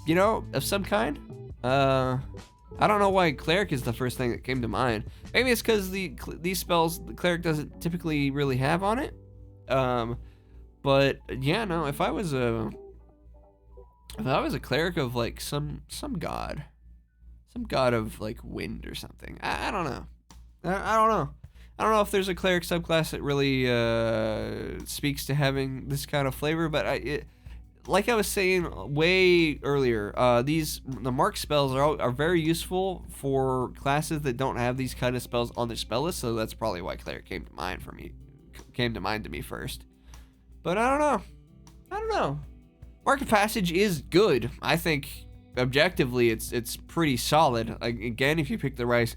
you know, of some kind. I don't know why cleric is the first thing that came to mind. Maybe it's because these spells the cleric doesn't typically really have on it. But yeah, no. If I was a cleric of like some god of like wind or something, I don't know. I don't know if there's a cleric subclass that really speaks to having this kind of flavor, but like I was saying way earlier, the mark spells are very useful for classes that don't have these kind of spells on their spell list. So that's probably why Cleric came to mind to me first. But I don't know. Mark of Passage is good. I think objectively it's pretty solid. Again, if you pick the right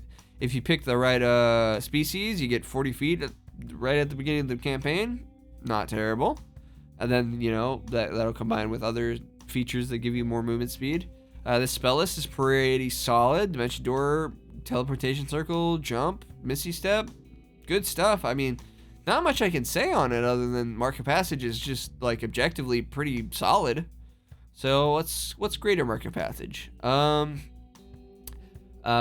species, you get 40 feet right at the beginning of the campaign. Not terrible. And then, that'll combine with other features that give you more movement speed. This spell list is pretty solid. Dimension Door, Teleportation Circle, Jump, Misty Step. Good stuff. I mean, not much I can say on it other than Mark of Passage is just, objectively pretty solid. So, what's greater Mark of Passage?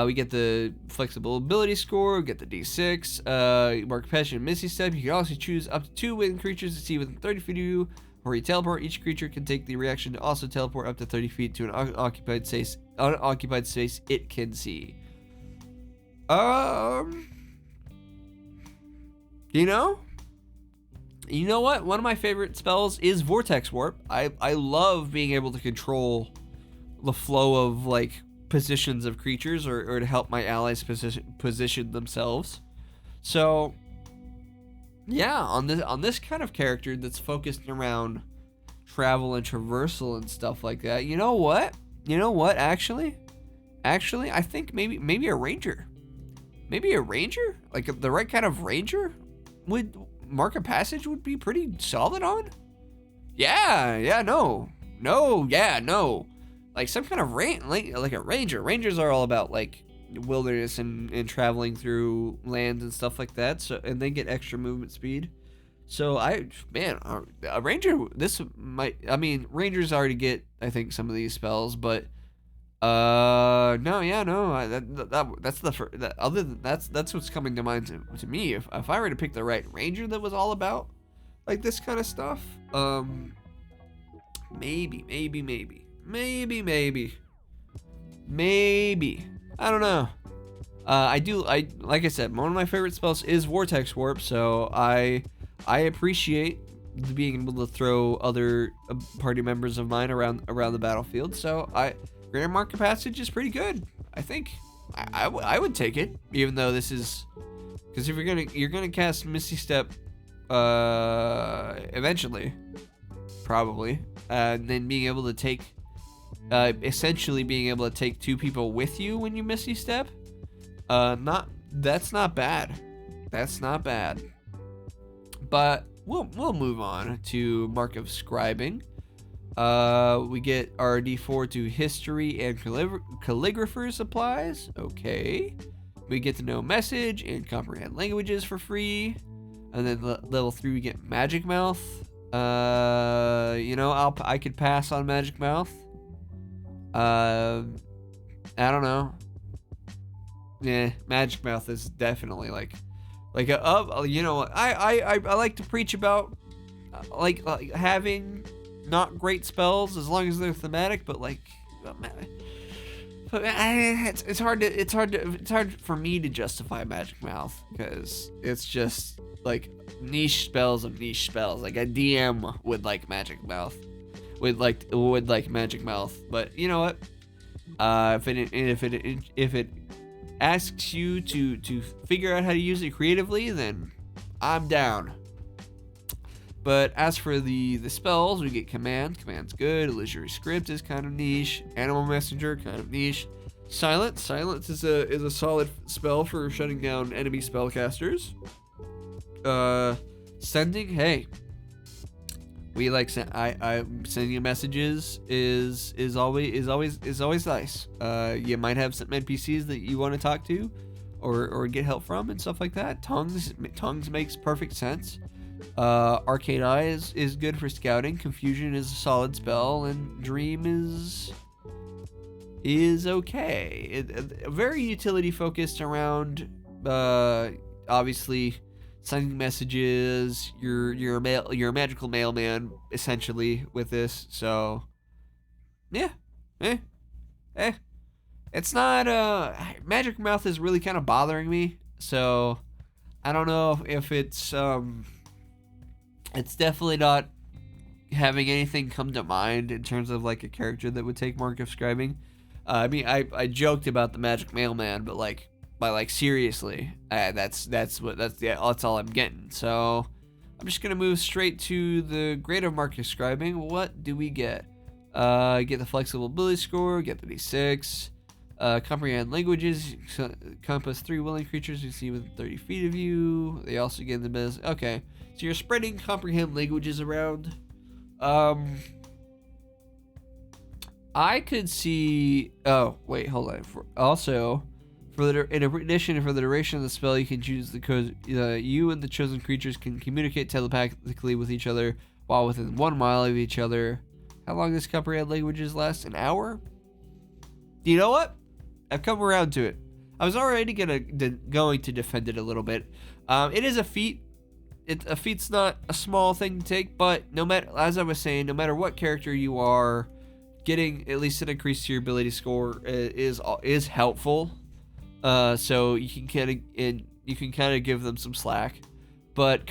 We get the flexible ability score, we get the D6, Mark of Passage and Misty Step. You can also choose up to 2 within creatures to see within 30 feet of you, or you teleport. Each creature can take the reaction to also teleport up to 30 feet to an unoccupied space it can see. You know what? One of my favorite spells is Vortex Warp. I love being able to control the flow of, positions of creatures or to help my allies position themselves. So yeah, on this kind of character that's focused around travel and traversal and stuff like that, you know what actually I think maybe a ranger, the right kind of ranger would Mark of Passage would be pretty solid on. Some kind of like a ranger. Rangers are all about wilderness and traveling through lands and stuff like that. So, and they get extra movement speed. So a ranger. Rangers already get, I think, some of these spells, but that's what's coming to mind to me. If I were to pick the right ranger that was all about this kind of stuff, maybe. I don't know. Like I said, one of my favorite spells is Vortex Warp, so I appreciate being able to throw other party members of mine around the battlefield. So Greater Mark of Passage is pretty good. I think I would take it, even though this is, because if you're gonna cast Misty Step eventually, probably, and then being able to take essentially being able to take 2 people with you when you Misty Step, that's not bad. But we'll move on to Mark of Scribing. We get our D4 to History and Calligrapher supplies. Okay. We get to know Message and Comprehend Languages for free. And then level 3 we get Magic Mouth. I could pass on Magic Mouth. I don't know. Yeah, Magic Mouth is definitely I like to preach about having not great spells as long as they're thematic, but it's hard for me to justify Magic Mouth because it's just niche spells of niche spells. Like a DM would like Magic Mouth. Would like Magic Mouth, but you know what? If it asks you to figure out how to use it creatively, then I'm down. But as for the spells, we get Command. Command's good. Illusory Script is kind of niche. Animal Messenger, kind of niche. Silence. Silence is a solid spell for shutting down enemy spellcasters. Sending. Hey. We sending messages is always nice. You might have some NPCs that you want to talk to, or get help from and stuff like that. Tongues makes perfect sense. Arcane Eye is good for scouting. Confusion is a solid spell, and Dream is okay. Very utility focused around obviously sending messages. You're a magical mailman essentially with this. So yeah, it's not Magic Mouth is really kind of bothering me. So I don't know if it's definitely not having anything come to mind in terms of like a character that would take Mark of Scribing. I mean, I joked about the Magic Mailman, but like, seriously, that's all I'm getting. So I'm just gonna move straight to the Greater Mark of Scribing. What do we get? Get the flexible ability score, get the D6, comprehend languages, encompass 3 willing creatures you see within 30 feet of you. They also get the best. Okay, so you're spreading comprehend languages around. I could see. Oh wait, hold on. In addition, for the duration of the spell, you can choose the code. You and the chosen creatures can communicate telepathically with each other while within 1 mile of each other. How long does comprehend languages last? An hour? You know what? I've come around to it. I was already going to defend it a little bit. It is a feat. A feat's not a small thing to take, but as I was saying, no matter what character you are, getting at least an increase to your ability score is helpful. So you can kind of give them some slack. But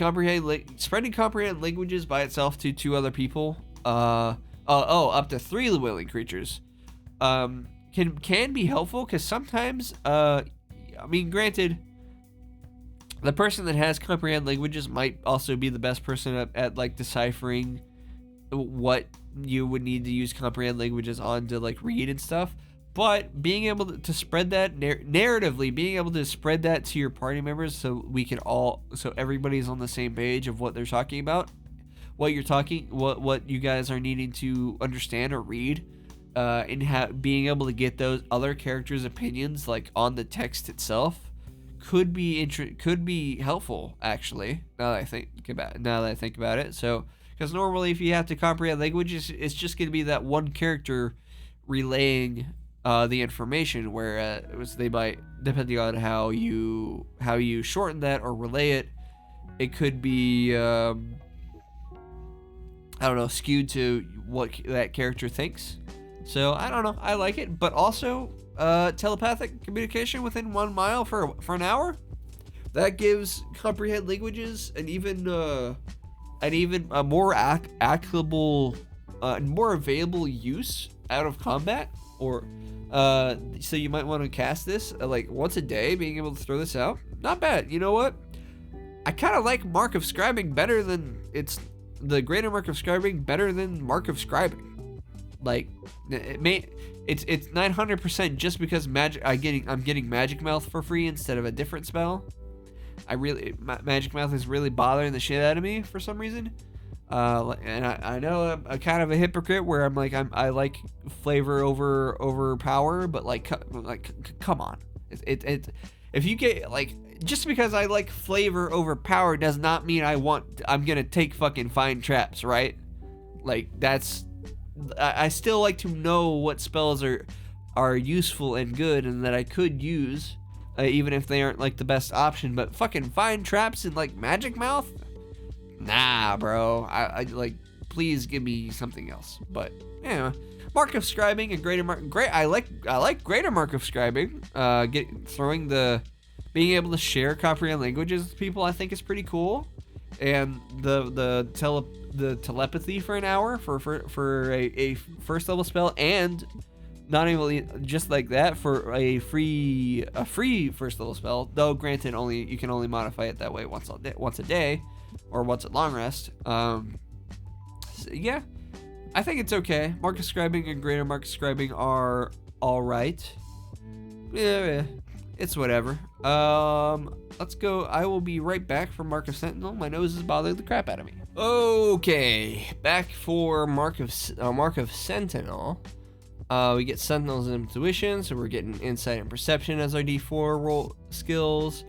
spreading comprehend languages by itself to 2 other people, up to 3 willing creatures, can be helpful, because sometimes, I mean, granted, the person that has comprehend languages might also be the best person at like deciphering what you would need to use comprehend languages on to like read and stuff. But being able to spread that narratively, being able to spread that to your party members, so everybody's on the same page of what they're talking about, what you guys are needing to understand or read, and being able to get those other characters' opinions like on the text itself could be helpful, actually. Now that I think about it, so because normally if you have to comprehend languages, it's just going to be that one character relaying the information, whereas they might, depending on how you shorten that or relay it, it could be I don't know, skewed to what that character thinks. So I don't know, I like it. But also telepathic communication within 1 mile for an hour, that gives comprehend languages an even a more applicable more available use out of combat, or so you might want to cast this like once a day, being able to throw this out. Not bad. You know what? I kind of like Mark of Scribing better than the Greater Mark of Scribing better than Mark of Scribing. Like it's 900% just because I'm getting Magic Mouth for free instead of a different spell. Magic Mouth is really bothering the shit out of me for some reason. And I know I'm kind of a hypocrite where I'm like I like flavor over power, but like come on, if you get like, just because I like flavor over power does not mean I'm gonna take fucking Find Traps, right? Like I still like to know what spells are useful and good and that I could use, even if they aren't like the best option. But fucking Find Traps and like Magic Mouth, nah, bro. I like, please give me something else. But yeah, Mark of Scribing and Greater Mark. I like Greater Mark of Scribing. Being able to share comprehend languages with people, I think is pretty cool. And the telepathy for an hour for a first level spell, and not even just like that, for a free first level spell. Though granted, you can only modify it that way once a day, or once at long rest. So yeah, I think it's okay. Mark of Scribing and Greater Mark of Scribing are all right. Yeah, it's whatever. Let's go. I will be right back for Mark of Sentinel. My nose is bothering the crap out of me. Okay, back for Mark of Sentinel. We get Sentinel's intuition, so we're getting insight and perception as our D4 roll skills.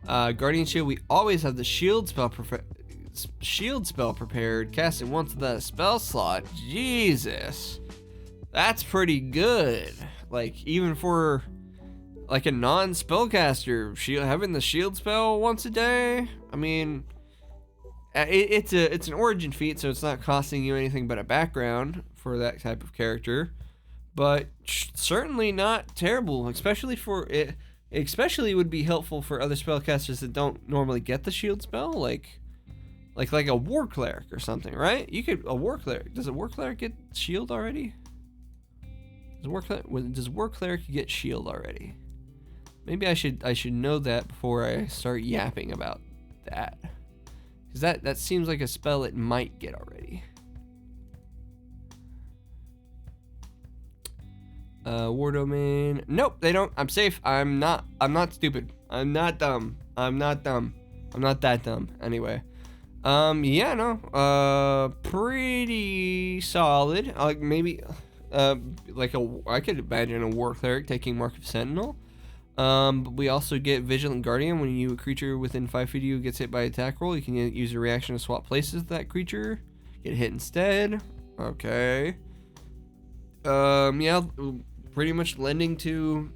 Guardianship, we always have the shield spell prepared, casted once in the spell slot. Jesus, that's pretty good. Like, even for like a non-spellcaster, having the shield spell once a day. I mean, it's an origin feat, so it's not costing you anything but a background for that type of character. But certainly not terrible, especially would be helpful for other spellcasters that don't normally get the shield spell, like like a war cleric or something, right? A war cleric. Does a war cleric get shield already? Does war cleric get shield already? Maybe I should know that before I start yapping about that, because that seems like a spell it might get already. War domain. Nope, they don't. I'm safe. I'm not stupid. I'm not dumb. I'm not that dumb. Anyway. Yeah, no. Pretty solid. Like maybe, I could imagine a war cleric taking Mark of Sentinel. But we also get Vigilant Guardian. When a creature within 5 feet of you gets hit by attack roll, you can use a reaction to swap places with that creature. Get hit instead. Okay. Yeah, pretty much lending to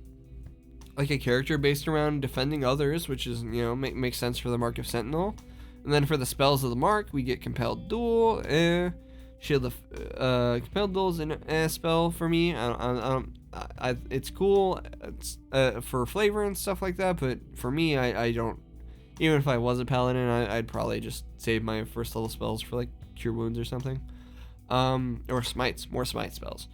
like a character based around defending others, which is, makes sense for the Mark of Sentinel. And then for the spells of the Mark, we get Compelled Duel. Shield of Compelled Duel is a spell for me. It's cool. It's for flavor and stuff like that, but for me, I don't. Even if I was a paladin, I'd probably just save my first level spells for like Cure Wounds or something, or smites, more smite spells.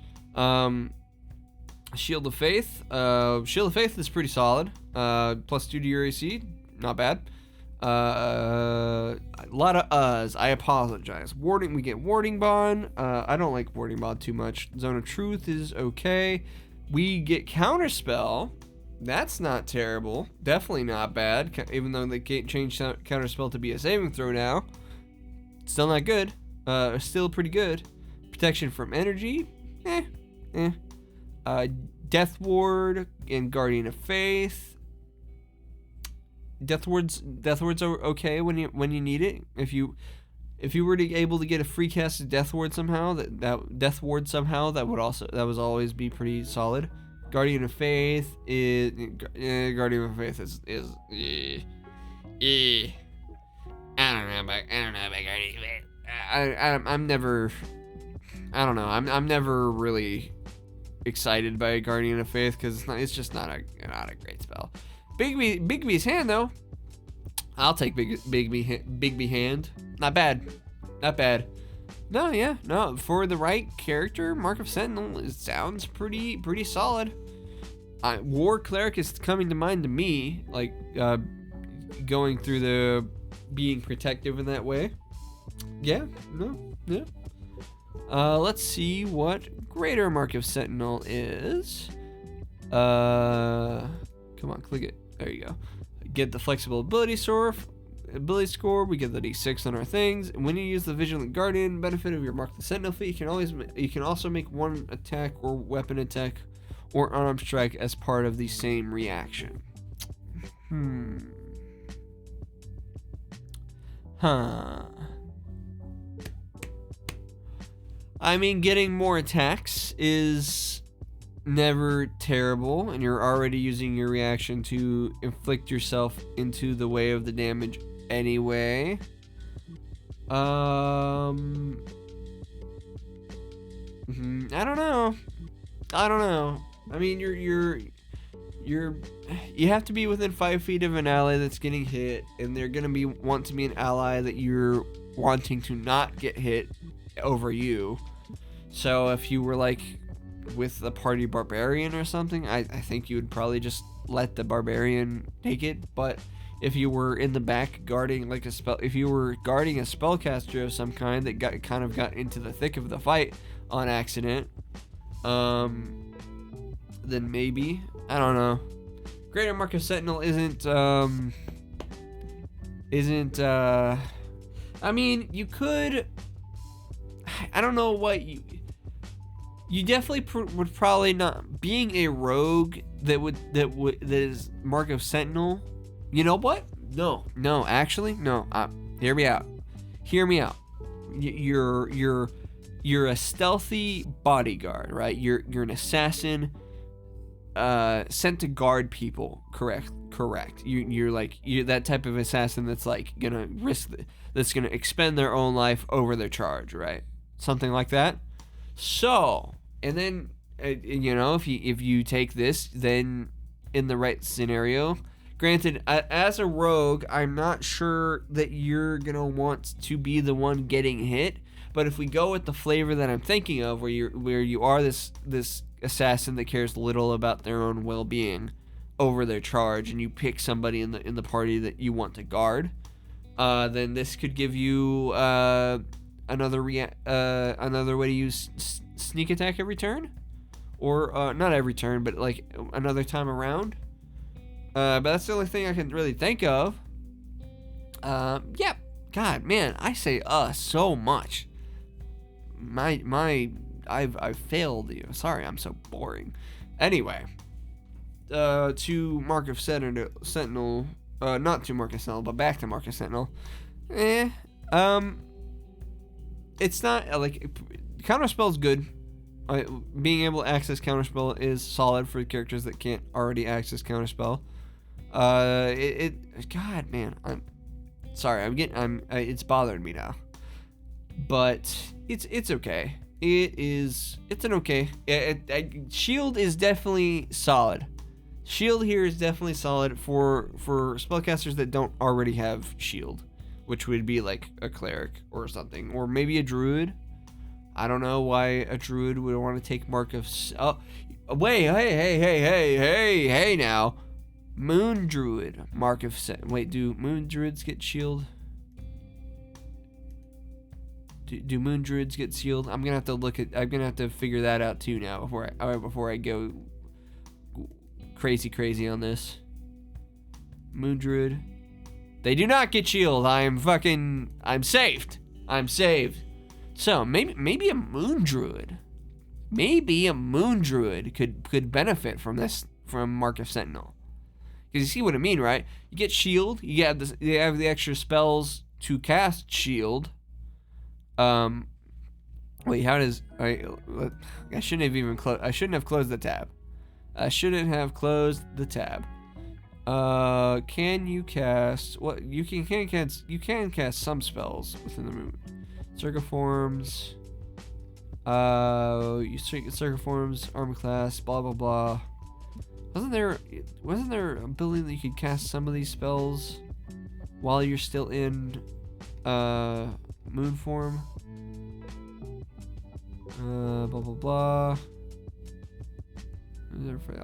Shield of Faith. Shield of Faith is pretty solid. +2 to your AC, not bad. A lot of uhs. I apologize. Warding. We get Warding Bond. I don't like Warding Bond too much. Zone of Truth is okay. We get Counterspell. That's not terrible. Definitely not bad. Even though they changed Counterspell to be a saving throw now, still not good. Still pretty good. Protection from energy. Death Ward and Guardian of Faith. Death Wards are okay when you need it. If you were to able to get a free cast of Death Ward somehow, that would always be pretty solid. Guardian of Faith is I don't know about Guardian of Faith. I'm never really excited by Guardian of Faith because it's just not a great spell. Bigby's hand though, I'll take Bigby hand. Not bad. No, for the right character, Mark of Sentinel sounds pretty solid. War Cleric is coming to mind to me, like going through the being protective in that way. Yeah. Let's see what greater Mark of Sentinel is. Come on, click it. There you go. Get the flexible ability score. We get the D6 on our things. And when you use the Vigilant Guardian benefit of your Mark the Sentinel feat, you can also make one attack or weapon attack or unarmed strike as part of the same reaction. I mean, getting more attacks is never terrible, and you're already using your reaction to inflict yourself into the way of the damage anyway. I don't know. I mean, you have to be within 5 feet of an ally that's getting hit, and they're gonna want to be an ally that you're wanting to not get hit over you. So if you were like with the party barbarian or something, I think you would probably just let the barbarian take it. But if you were in the back guarding like if you were guarding a spellcaster of some kind that got into the thick of the fight on accident, then maybe, I don't know. Greater Mark of Sentinel isn't I mean, you could, I don't know what you definitely would probably not, being a rogue that is Mark of Sentinel. You know what? No, actually, no. Hear me out. You're a stealthy bodyguard, right? You're an assassin, sent to guard people. Correct. You're that type of assassin that's like gonna that's gonna expend their own life over their charge, right? Something like that. So, and then if you take this, then in the right scenario, Granted, as a rogue, I'm not sure that you're gonna want to be the one getting hit. But if we go with the flavor that I'm thinking of, where you are this assassin that cares little about their own well-being over their charge, and you pick somebody in the party that you want to guard, then this could give you another way to use sneak attack every turn, or not every turn, but like another time around. But that's the only thing I can really think of. Yeah, God, man, I say so much. I've failed you. Sorry, I'm so boring. Anyway, to Mark of Sentinel, not to Mark of Sentinel, but back to Mark of Sentinel. It's not like counterspell's good. Being able to access counterspell is solid for characters that can't already access counterspell. God, man, I'm sorry. It's bothering me now. But it's okay. It's an okay. Shield is definitely solid. Shield here is definitely solid for spellcasters that don't already have shield, which would be like a cleric or something, or maybe a druid. I don't know why a druid would want to take Mark of. Oh, wait, hey now, Moon Druid, Mark of. Wait, do Moon Druids get shield? Do Moon Druids get sealed? I'm gonna have to figure that out too now before I go crazy on this. Moon Druid, they do not get shield. I'm saved. I'm saved. So maybe a Moon Druid, could benefit from this, from Mark of Sentinel, because you see what I mean, right? You get shield. You have the extra spells to cast shield. Wait, how does I shouldn't have even closed. I shouldn't have closed the tab. Can you cast what you can cast? You can cast some spells within the moon. Circle forms. Circle forms, armor class, blah blah blah. Wasn't there a ability that you could cast some of these spells while you're still in moon form? Blah blah blah.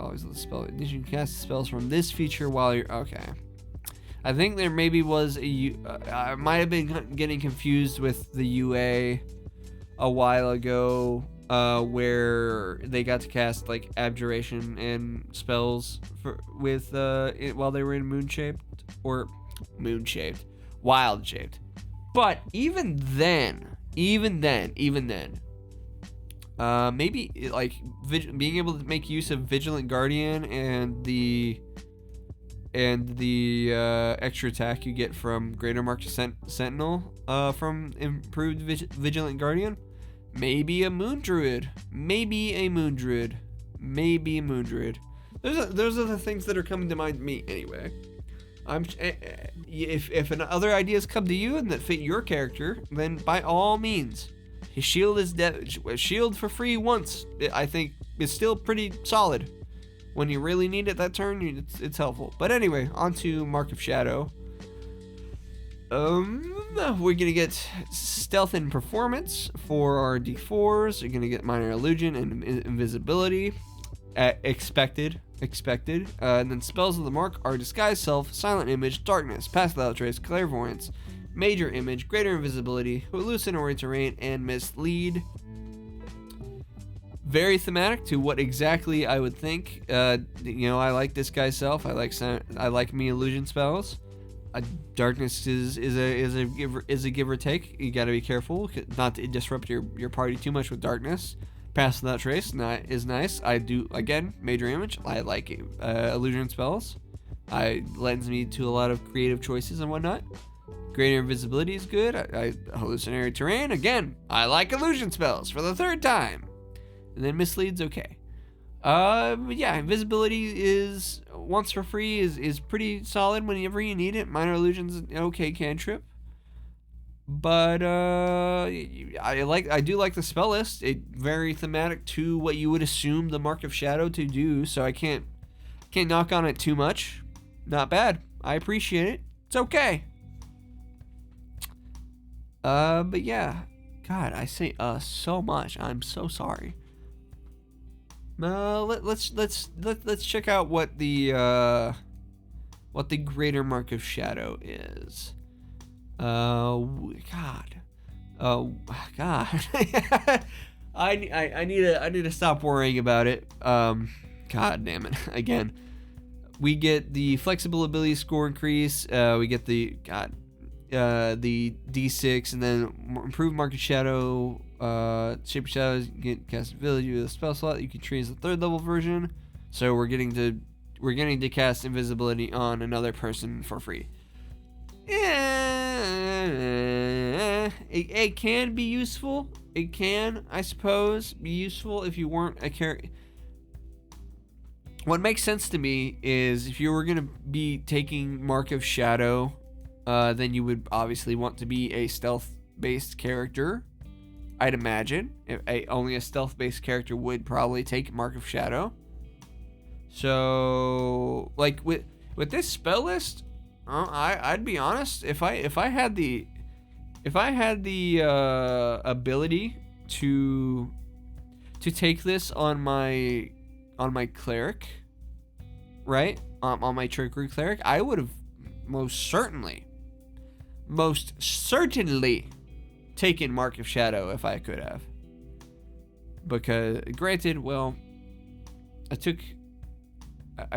Always the spell. You can cast spells from this feature while you're okay. I think there maybe was I might have been getting confused with the UA a while ago, where they got to cast like abjuration and spells while they were in wild shaped. But even then, maybe like being able to make use of Vigilant Guardian and the extra attack you get from Dragonmark Sentinel from improved Vigilant Guardian. Maybe a Moon Druid. Those are the things that are coming to mind me anyway. If other ideas come to you and that fit your character, then by all means. His shield is shield for free once. I think is still pretty solid. When you really need it that turn, it's helpful. But anyway, on to Mark of Shadow. We're gonna get stealth and performance for our D4s. You're gonna get minor illusion and invisibility. Expected. And then spells of the mark are disguise self, silent image, darkness, pass without trace, clairvoyance, major image, greater invisibility, hallucinatory terrain, and mislead. Very thematic to what exactly I would think. I like disguise self. I like me illusion spells. Darkness is a give or take. You got to be careful not to disrupt your party too much with darkness. Pass without trace is nice. I do, again, major image. I like illusion spells. It lends me to a lot of creative choices and whatnot. Greater invisibility is good. Hallucinatory terrain, again, I like illusion spells for the third time. And then mislead's okay. Yeah, invisibility is once for free is pretty solid whenever you need it. Minor illusion's an okay cantrip. But I do like the spell list. It's very thematic to what you would assume the Mark of Shadow to do, so I can't knock on it too much. Not bad. I appreciate it. It's okay. But yeah. God, I say so much. I'm so sorry. Let's check out what the Greater Mark of Shadow is. God. Oh God. I need to stop worrying about it. God damn it. Again, we get the flexible ability score increase. We get the D6, and then improved Mark of Shadow. Shape of Shadows, you get cast ability with a spell slot you can treat as the 3rd level version. So we're getting to cast invisibility on another person for free. It can be useful. It can, I suppose, be useful if you weren't a character. What makes sense to me is if you were going to be taking Mark of Shadow, then you would obviously want to be a stealth-based character. I'd imagine only a stealth-based character would probably take Mark of Shadow. So, like with this spell list, I'd be honest. If I had the ability to take this on my cleric, right? On my trickery cleric, I would have most certainly taken Mark of Shadow if I could have. Because granted, well, I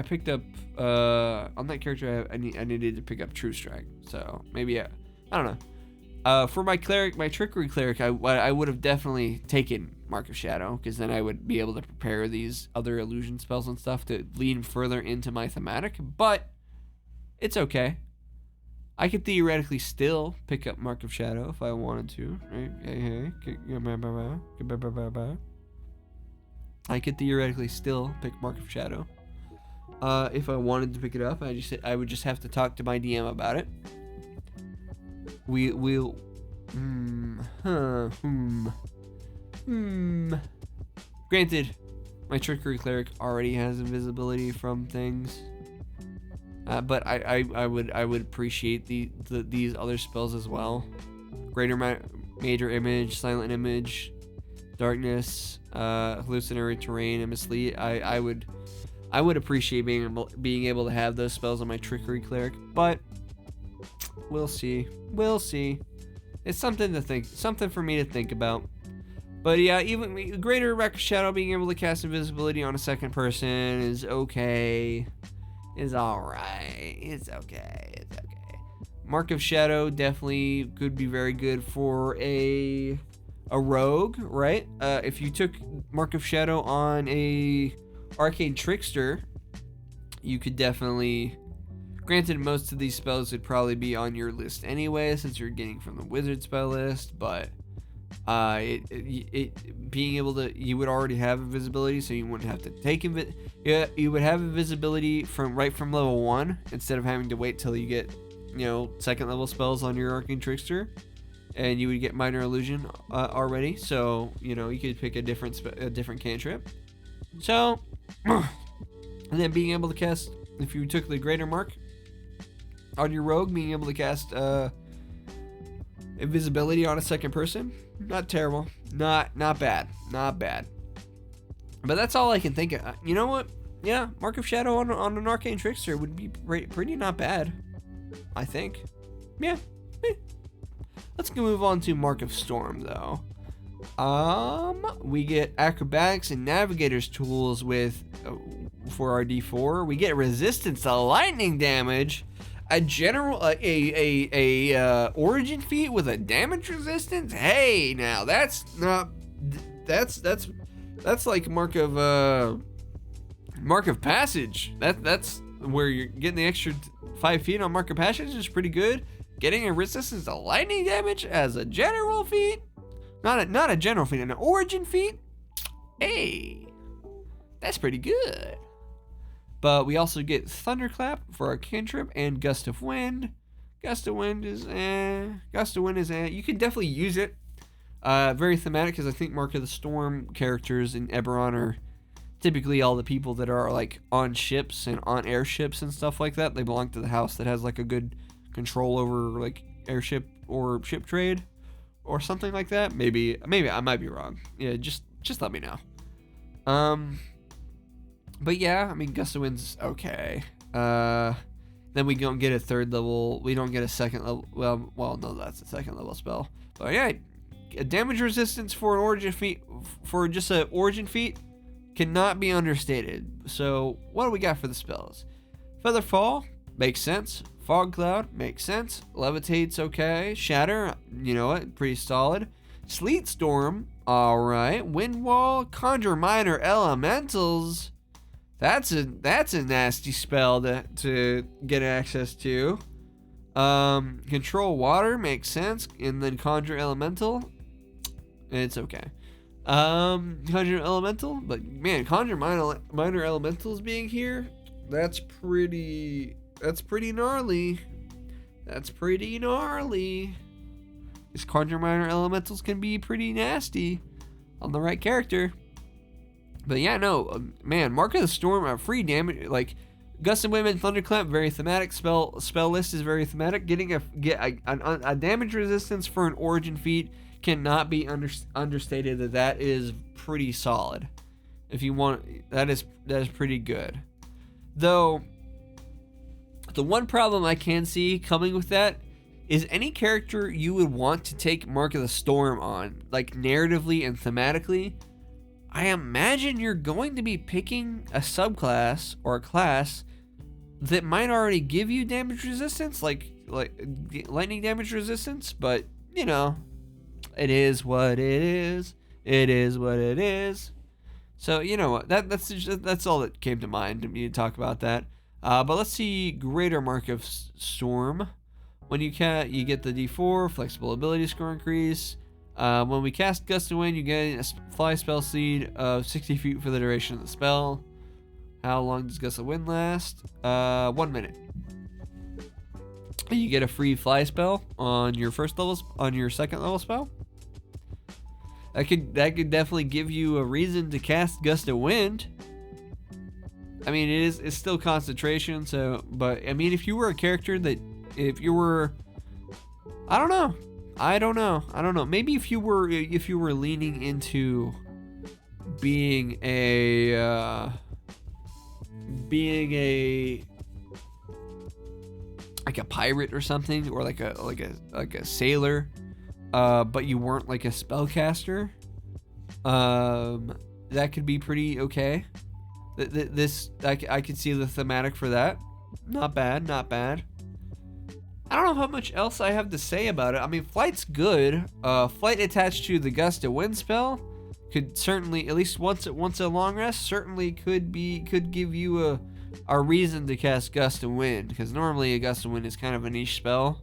picked up on that character. I needed to pick up True Strike, so maybe I don't know. For my cleric, my trickery cleric, I would have definitely taken Mark of Shadow, because then I would be able to prepare these other illusion spells and stuff to lean further into my thematic. But it's okay. I could theoretically still pick up Mark of Shadow if I wanted to, right? I could theoretically still pick Mark of Shadow if I wanted to pick it up. I would just have to talk to my DM about it. We'll. Granted, my trickery cleric already has invisibility from things. But I would appreciate these other spells as well. Greater Major Image, Silent Image, Darkness, Hallucinatory Terrain, and Mislead. I would appreciate being able to have those spells on my Trickery Cleric, but we'll see. It's something for me to think about. But yeah, even Greater Mark of Shadow, being able to cast invisibility on a second person is okay. Is alright. It's okay. Mark of Shadow definitely could be very good for a rogue, right? If you took Mark of Shadow on a Arcane Trickster, you could definitely. Granted, most of these spells would probably be on your list anyway, since you're getting from the wizard spell list, but being able to, you would already have invisibility, so you wouldn't have to take you would have invisibility from level 1 instead of having to wait till you get, second level spells on your Arcane Trickster, and you would get Minor Illusion already. So you could pick a different cantrip. So, and then being able to cast, if you took the Greater Mark on your rogue, being able to cast invisibility on a second person, not terrible, not bad. But that's all I can think of. You know what? Yeah, Mark of Shadow on an Arcane Trickster would be pretty not bad, I think. Yeah. Let's move on to Mark of Storm, though. We get acrobatics and navigator's tools for our D4. We get resistance to lightning damage, a general origin feat with a damage resistance. Hey, now that's like Mark of Passage. That's where you're getting the extra 5 feet on Mark of Passage is pretty good. Getting a resistance to lightning damage as a general feat, not a general feat, an origin feat. Hey, that's pretty good. But we also get Thunderclap for our cantrip and Gust of Wind. Gust of Wind is you can definitely use it. Very thematic, because I think Mark of the Storm characters in Eberron are typically all the people that are like on ships and on airships and stuff like that, they belong to the house that has like a good control over like airship or ship trade or something like that. Maybe I might be wrong. Yeah, just let me know. But yeah, I mean, Gust of Wind's okay. Then we don't get a third level. We don't get a second level. Well, no, that's a second level spell. But yeah, a damage resistance for an origin feat, for just an origin feat, cannot be understated. So what do we got for the spells? Feather Fall makes sense. Fog Cloud makes sense. Levitate's okay. Shatter, you know what, pretty solid. Sleet Storm, all right. Wind Wall, Conjure Minor Elementals. That's a nasty spell to get access to. Control Water makes sense, and then Conjure Elemental. It's okay. Conjure Elemental, but man, Conjure Minor Elementals being here, that's pretty gnarly. That's pretty gnarly. These Conjure Minor Elementals can be pretty nasty on the right character. But yeah, no, man, Mark of the Storm, free damage, like Gust of Wind and Thunderclap, very thematic. Spell list is very thematic. Getting a damage resistance for an origin feat cannot be understated. That is pretty solid. If you want, that is pretty good. Though the one problem I can see coming with that is any character you would want to take Mark of the Storm on, like narratively and thematically, I imagine you're going to be picking a subclass or a class that might already give you damage resistance, like lightning damage resistance, but you know, it is what it is. It is what it is. So you know what, that's all that came to mind to me to talk about that. But let's see, Greater Mark of Storm. When you get the D4 flexible ability score increase. When we cast Gust of Wind, you get a fly spell speed of 60 feet for the duration of the spell. How long does Gust of Wind last? 1 minute. You get a free fly spell on your second level spell. That could definitely give you a reason to cast Gust of Wind. I mean, it's still concentration, but I mean, if you were a character that, I don't know. Maybe if you were leaning into being a like a pirate or something, or like a sailor, but you weren't like a spellcaster, that could be pretty okay. I could see the thematic for that. Not bad. I don't know how much else I have to say about it. I mean, Flight's good. Flight attached to the Gust of Wind spell could certainly, at least once a long rest, certainly could give you a reason to cast Gust of Wind, because normally a Gust of Wind is kind of a niche spell.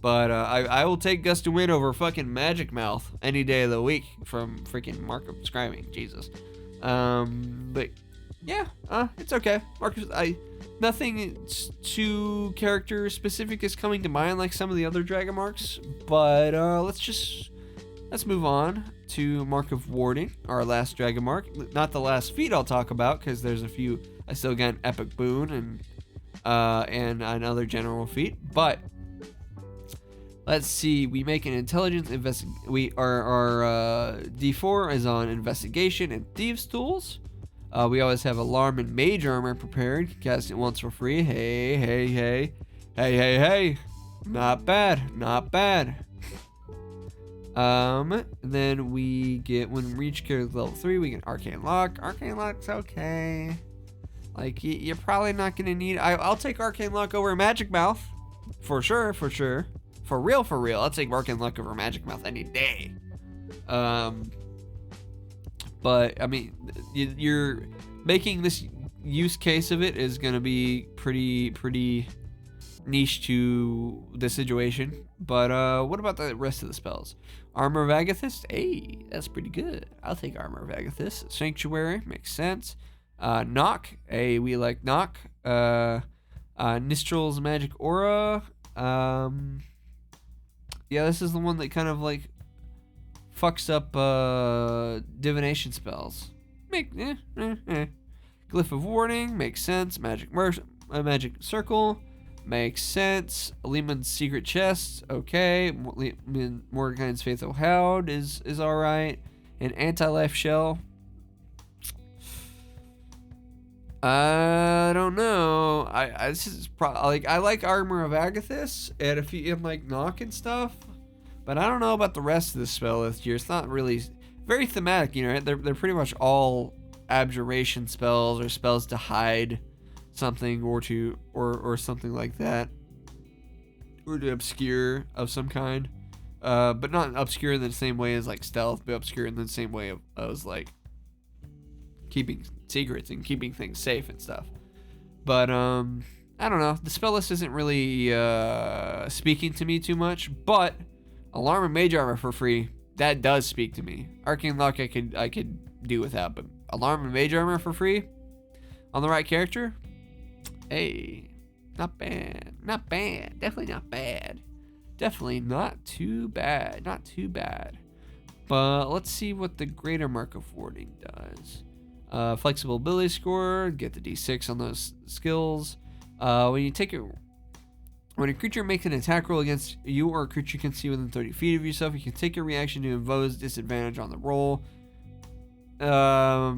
But I will take Gust of Wind over fucking Magic Mouth any day of the week from freaking Mark of Scribing. Jesus. But yeah, it's okay. Nothing too character specific is coming to mind like some of the other Dragonmarks, but let's move on to Mark of Warding, our last Dragonmark. Not the last feat I'll talk about, because there's a few. I still got an epic boon and another general feat, but let's see. We make an intelligence our D4 is on investigation and thieves tools. We always have Alarm and Mage Armor prepared. Cast it once for free. Hey. Not bad. Then we get, when we reach character level 3, we get Arcane Lock. Arcane Lock's okay. Like, you're probably not going to need... I'll take Arcane Lock over Magic Mouth. For sure. For real. I'll take Arcane Lock over Magic Mouth any day. But, I mean, you're making this use case of it is going to be pretty niche to the situation. But what about the rest of the spells? Armor of Agathis? Hey, that's pretty good. I'll take Armor of Agathis. Sanctuary, makes sense. Knock. Hey, we like Knock. Nistral's Magic Aura. Yeah, this is the one that kind of like fucks up divination spells. Glyph of Warding makes sense. Magic Circle makes sense. Lehman's Secret Chest, okay. Mordekaiser's Faithful Hound is alright. An Anti-Life Shell. I don't know. This is I like Armor of Agathis and if you like knock and stuff, but I don't know about the rest of the spell list here. It's not really very thematic, you know. They're pretty much all abjuration spells or spells to hide something or something like that, or to obscure of some kind, but not obscure in the same way as like stealth, but obscure in the same way as like keeping secrets and keeping things safe and stuff. But I don't know, the spell list isn't really speaking to me too much, but Alarm and Mage Armor for free, that does speak to me. Arcane Lock I could do without, but Alarm and Mage Armor for free on the right character, hey, not bad, definitely not bad, definitely not too bad, But let's see what the Greater Mark of Warding does. Flexible ability score, get the d6 on those skills. When a creature makes an attack roll against you or a creature you can see within 30 feet of yourself, you can take a reaction to impose disadvantage on the roll. I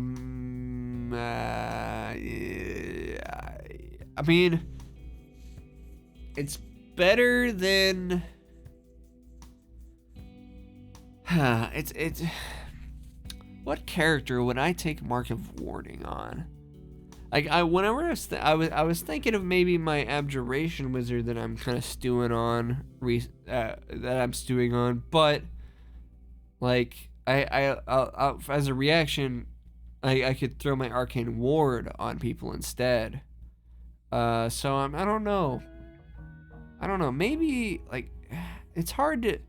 mean, it's better than it's what character would I take Mark of Warding on? Like I was thinking of maybe my Abjuration Wizard that I'm kind of stewing on, but like I'll as a reaction, I could throw my Arcane Ward on people instead. So I don't know. Maybe like it's hard to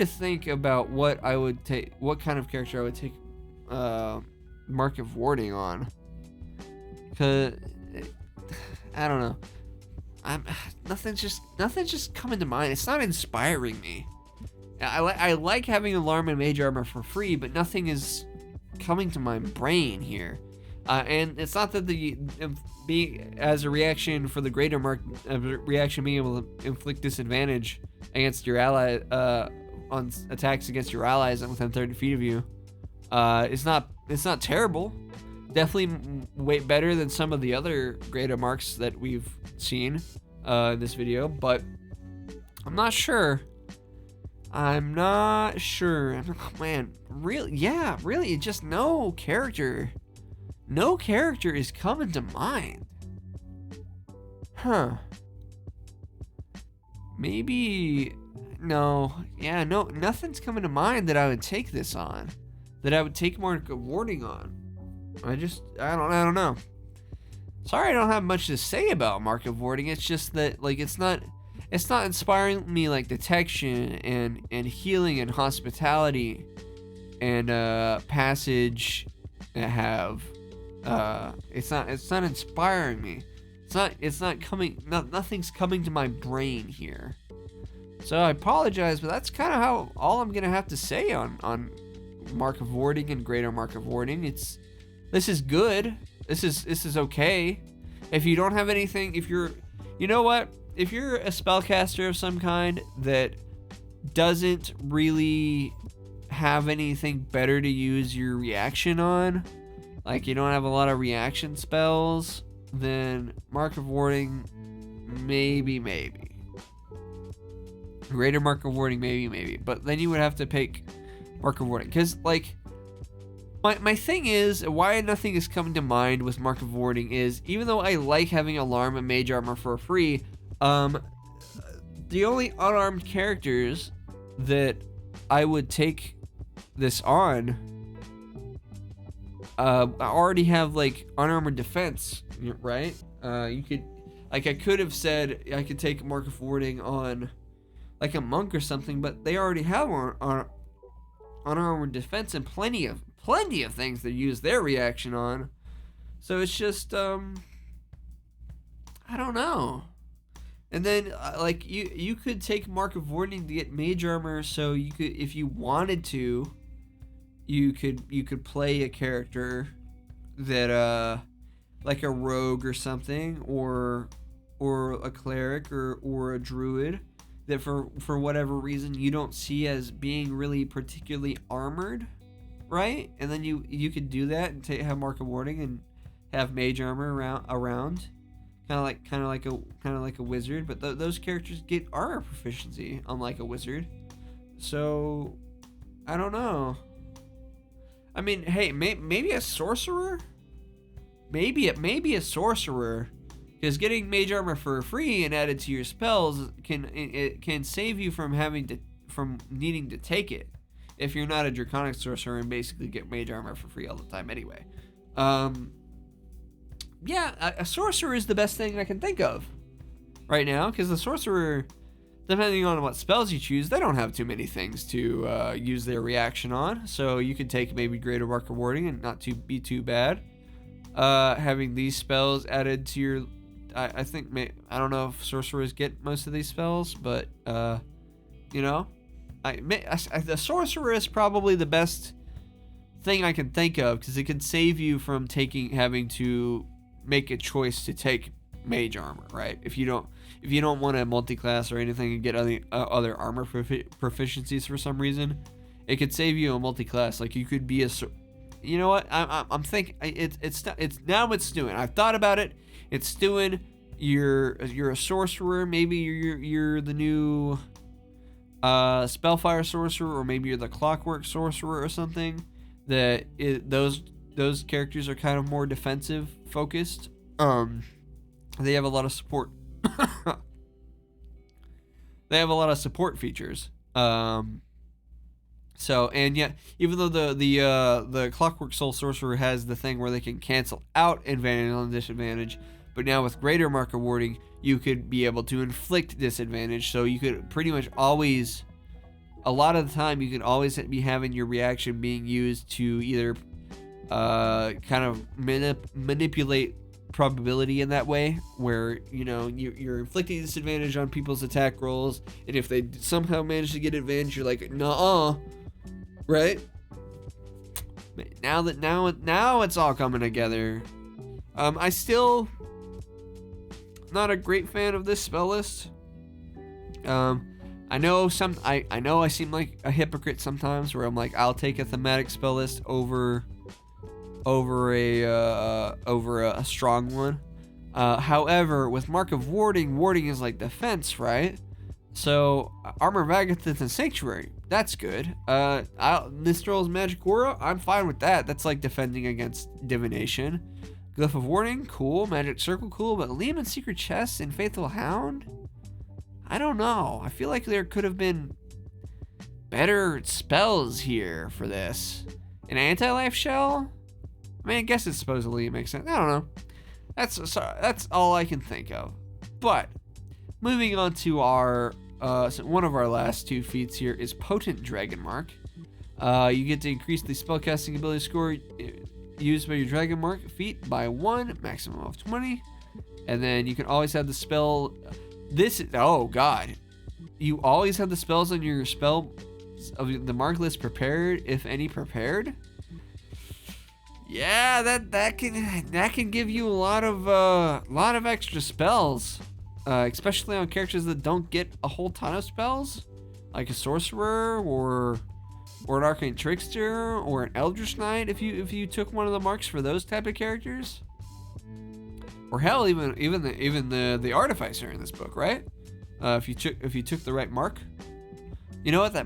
think about what kind of character I would take Mark of Warding on. Cause I don't know. Nothing's just coming to mind. It's not inspiring me. I like having Alarm and Mage Armor for free, but nothing is coming to my brain here. And it's not that being as a reaction for the Greater Mark reaction being able to inflict disadvantage against your ally on attacks against your allies within 30 feet of you. It's not terrible. Definitely way better than some of the other Greater Marks that we've seen in this video, but I'm not sure. Man, really? Yeah, really, just no character is coming to mind. Huh. Maybe, nothing's coming to mind that I would take this on. That I would take Mark of Warding on. I don't know. Sorry I don't have much to say about Mark of Warding. It's just that, like, it's not inspiring me like detection and healing and hospitality and passage have. It's not inspiring me. Nothing's coming to my brain here. So I apologize, but that's kind of all I'm gonna have to say on Mark of Warding and Greater Mark of Warding. This is good. This is okay. If you don't have anything, if you're a spellcaster of some kind that doesn't really have anything better to use your reaction on, like you don't have a lot of reaction spells, then Mark of Warding, maybe. Greater Mark of Warding, maybe. But then you would have to pick Mark of Warding. Because, like, my thing is, why nothing is coming to mind with Mark of Warding is, even though I like having Alarm and Mage Armor for free, the only unarmed characters that I would take this on already have, like, unarmored defense, right? I could have said I could take Mark of Warding on, like, a monk or something, but they already have unarmored defense and plenty of things to use their reaction on. So it's just, I don't know. And then, like, you could take Mark of Warding to get Mage Armor, so you could, if you wanted to, you could play a character that like a rogue or something, or a cleric or a druid that for whatever reason you don't see as being really particularly armored, right? And then you could do that and have Mark of Warding and have mage armor around, kind of like a wizard. But those characters get armor proficiency, unlike a wizard. So I don't know. I mean, hey, maybe a sorcerer. Maybe a sorcerer, because getting mage armor for free and added to your spells can save you from needing to take it if you're not a draconic sorcerer and basically get mage armor for free all the time anyway. Yeah, a sorcerer is the best thing I can think of right now, because the sorcerer, depending on what spells you choose, they don't have too many things to use their reaction on, so you could take maybe Greater Mark of Warding and not be too bad. Having these spells added to your, I think, I don't know if sorcerers get most of these spells, but you know, the sorcerer is probably the best thing I can think of, because it can save you from having to make a choice to take mage armor, right? If you don't want to multi-class or anything and get other armor proficiencies for some reason, it could save you a multi-class. Like, you could be you know what? I'm thinking it's stewing. I've thought about it. It's stewing. You're a sorcerer. Maybe you're the new Spellfire sorcerer, or maybe you're the Clockwork sorcerer or something. Those characters are kind of more defensive focused. They have a lot of support. They have a lot of support features. So, and yet, even though the Clockwork Soul Sorcerer has the thing where they can cancel out advantage on disadvantage, but now with Greater Mark of Warding, you could be able to inflict disadvantage. So you could pretty much always, a lot of the time, you can always be having your reaction being used to either kind of manipulate probability in that way, where, you know, you're inflicting disadvantage on people's attack rolls, and if they somehow manage to get advantage, you're like, nuh-uh. Right? Now it's all coming together. I still not a great fan of this spell list. I know I seem like a hypocrite sometimes, where I'm like, I'll take a thematic spell list over a strong one. However, with Mark of Warding is like defense, right? So Armor of Agathith and Sanctuary, that's good. Nistrel's Magic Aura, I'm fine with that. That's like defending against divination. Glyph of Warding, cool. Magic Circle, cool. But Lehman's Secret Chest and Faithful Hound, I don't know. I feel like there could have been better spells here for this. An Anti-Life Shell? I mean, I guess it supposedly makes sense. I don't know. That's all I can think of. But moving on to our one of our last two feats here is Potent Dragonmark. You get to increase the spellcasting ability score used by your Dragonmark feat by 1, maximum of 20, and then you can always have the spell. Oh god, you always have the spells on your spell of the mark list prepared, if any prepared. Yeah, that can give you a lot of extra spells, especially on characters that don't get a whole ton of spells, like a sorcerer or an arcane trickster or an eldritch knight. If you took one of the marks for those type of characters, or hell, even the artificer in this book, right? If you took the right mark, you know what, the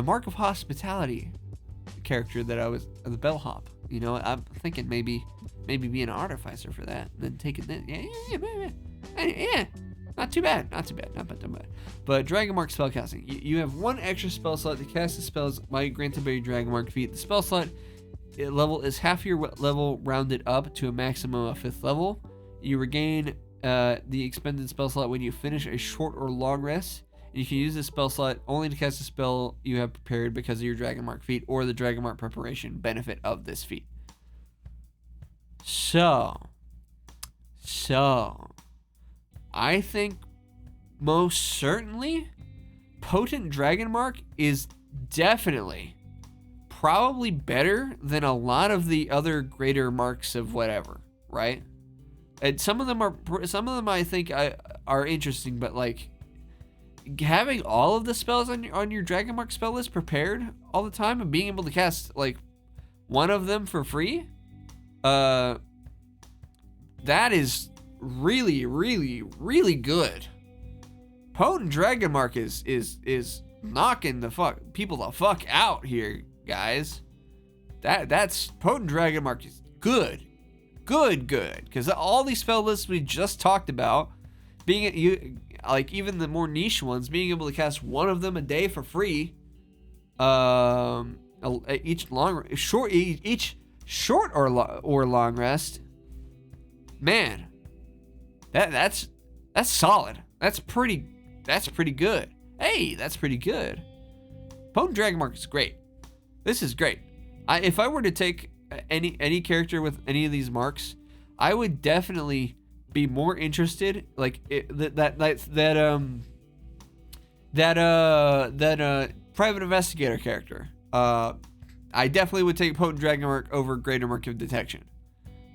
mark of hospitality character that I was the bellhop. You know, I'm thinking maybe being an artificer for that, and then taking that. Yeah. Not too bad. But Dragonmark spellcasting. You have one extra spell slot to cast the spells granted by your Dragonmark feat. The spell slot level is half your level rounded up to a maximum of 5th level. You regain the expended spell slot when you finish a short or long rest. You can use this spell slot only to cast a spell you have prepared because of your Dragonmark feat or the Dragonmark preparation benefit of this feat. So, I think most certainly Potent Dragonmark is definitely, probably better than a lot of the other greater marks of whatever, right? And some of them I think are interesting, but like having all of the spells on your Dragonmark spell list prepared all the time and being able to cast like one of them for free, that is really, really, really good. Potent Dragonmark is knocking people the fuck out here, guys. That's Potent Dragonmark is good, because all these spell lists we just talked about, like even the more niche ones, being able to cast one of them a day for free, each short or long rest, man, that's solid. That's pretty good. Hey, that's pretty good. Potent Dragonmark is great. This is great. If I were to take any character with any of these marks, I would definitely be more interested. Like that private investigator character. I definitely would take Potent Dragonmark over Greater Mark of Detection.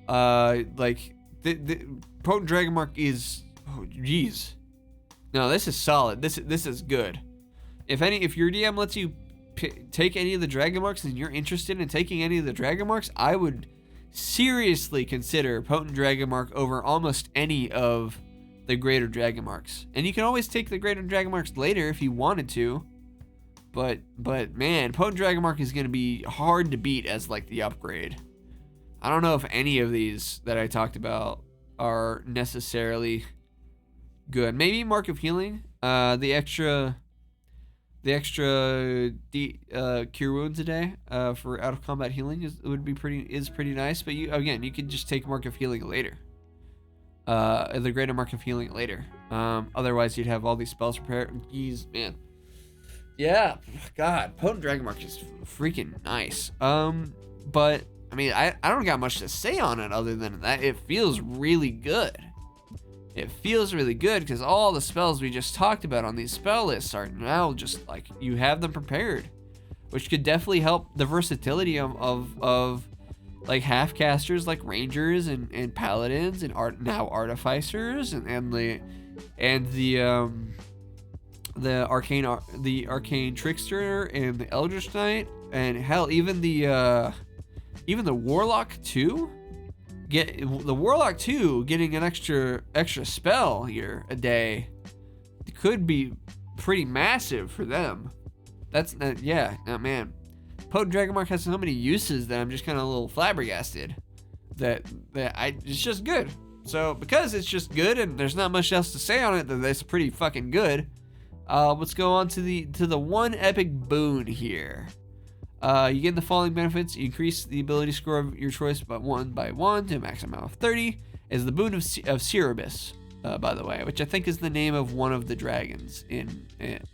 Like the Potent Dragonmark is, oh geez. No, this is solid. This is good. If your DM lets you take any of the Dragonmarks and you're interested in taking any of the Dragonmarks, I would seriously consider Potent Dragonmark over almost any of the Greater Dragonmarks. And you can always take the Greater Dragonmarks later if you wanted to. But man, Potent Dragonmark is going to be hard to beat as like the upgrade. I don't know if any of these that I talked about are necessarily good. Maybe Mark of Healing, the extra cure wounds a day for out of combat healing is pretty nice. But you could just take Mark of Healing later, the Greater Mark of Healing later. Otherwise you'd have all these spells prepared. Jeez, man. Yeah, God, Potent Dragonmark is freaking nice. But I mean, I don't got much to say on it other than that it feels really good. It feels really good because all the spells we just talked about on these spell lists are now just like you have them prepared, which could definitely help the versatility of like half casters like rangers and paladins and now artificers and the arcane trickster and the eldritch knight, and hell, even the warlock too. The warlock too, getting an extra spell here a day could be pretty massive for them. Man. Potent Dragonmark has so many uses that I'm just kind of a little flabbergasted that it's just good. So because it's just good and there's not much else to say on it, that's pretty fucking good. Let's go on to the one epic boon here. You get the following benefits. You increase the ability score of your choice by one to a maximum of 30. Is the Boon of Siberys, by the way, which I think is the name of one of the dragons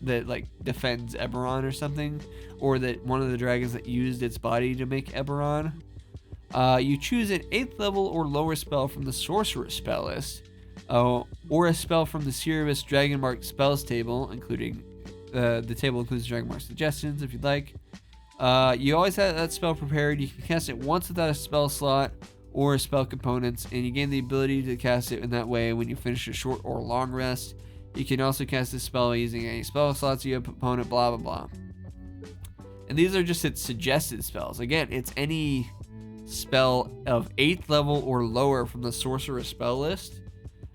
that like defends Eberron or something, or that one of the dragons that used its body to make Eberron. You choose an 8th level or lower spell from the Sorcerer's spell list, or a spell from the Siberys Dragonmark spells table, including the table includes Dragonmark suggestions if you'd like. You always have that spell prepared. You can cast it once without a spell slot or spell components, and you gain the ability to cast it in that way when you finish a short or long rest. You can also cast this spell using any spell slots you have opponent, blah, blah, blah. And these are just its suggested spells. Again, it's any spell of 8th level or lower from the Sorcerer spell list.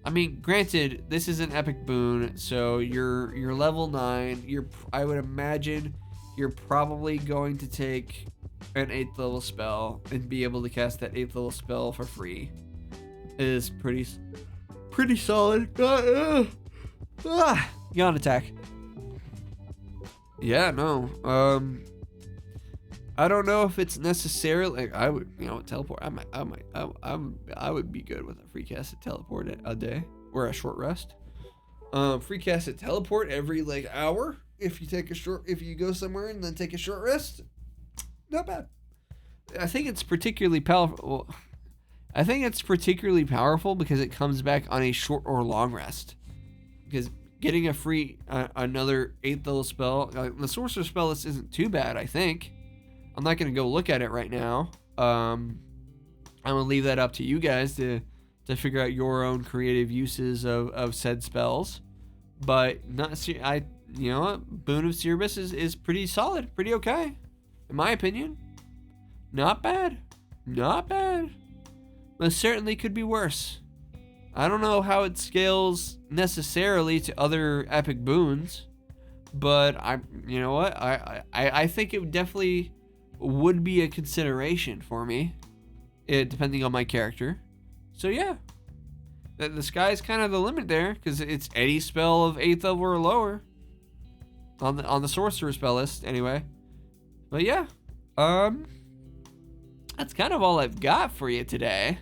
I mean, granted, this is an epic boon, so you're level 9. I would imagine you're probably going to take an 8th level spell and be able to cast that 8th level spell for free. It is pretty solid. Yawn attack. Yeah, no. I don't know if it's necessarily. I would, teleport. I would be good with a free cast at teleport a day or a short rest. Free cast at teleport every hour. If you go somewhere and then take a short rest, not bad. I think it's particularly powerful. Because it comes back on a short or long rest. Because getting a free another 8th level spell, the Sorcerer spell list isn't too bad. I think. I'm not gonna go look at it right now. I'm gonna leave that up to you guys to figure out your own creative uses of said spells. But not you know what? Boon of Siberys is pretty solid, pretty okay, in my opinion. Not bad, not bad. Most certainly could be worse. I don't know how it scales necessarily to other epic boons, but you know what? I think it definitely would be a consideration for me, depending on my character. So yeah, the sky's kind of the limit there, because it's any spell of 8th level or lower on the sorcerer spell list anyway. But yeah, that's kind of all I've got for you today.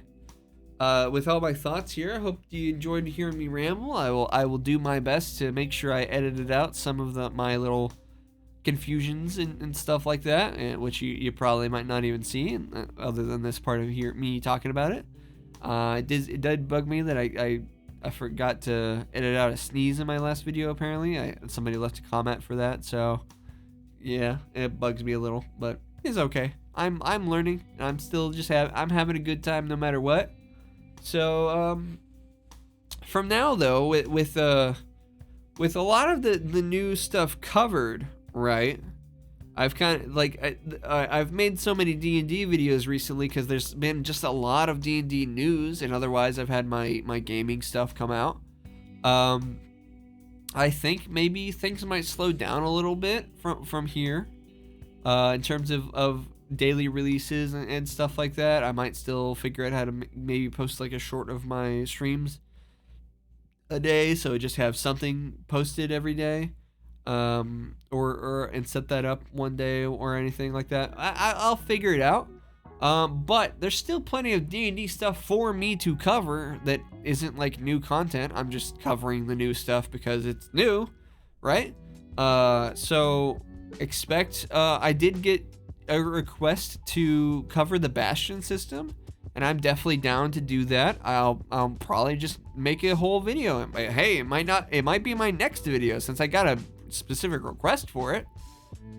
With all my thoughts here, I hope you enjoyed hearing me ramble. I will do my best to make sure I edited out some of my little confusions and stuff like that, which you probably might not even see, other than this part of me talking about it. It did bug me that I forgot to edit out a sneeze in my last video. Apparently, somebody left a comment for that. So yeah, it bugs me a little, but it's okay. I'm learning, and I'm still I'm having a good time no matter what. So from now though, with a lot of the new stuff covered, right? I've kind of I've made so many D&D videos recently because there's been just a lot of D&D news, and otherwise I've had my gaming stuff come out. I think maybe things might slow down a little bit from here, in terms of daily releases and stuff like that. I might still figure out how to maybe post like a short of my streams a day, so just have something posted every day, and set that up one day or anything like that. I'll figure it out. But there's still plenty of D&D stuff for me to cover that isn't like new content. I'm just covering the new stuff because it's new, right? So expect, I did get a request to cover the Bastion system, and I'm definitely down to do that. I'll probably just make a whole video. Hey, it might be my next video since I got a specific request for it.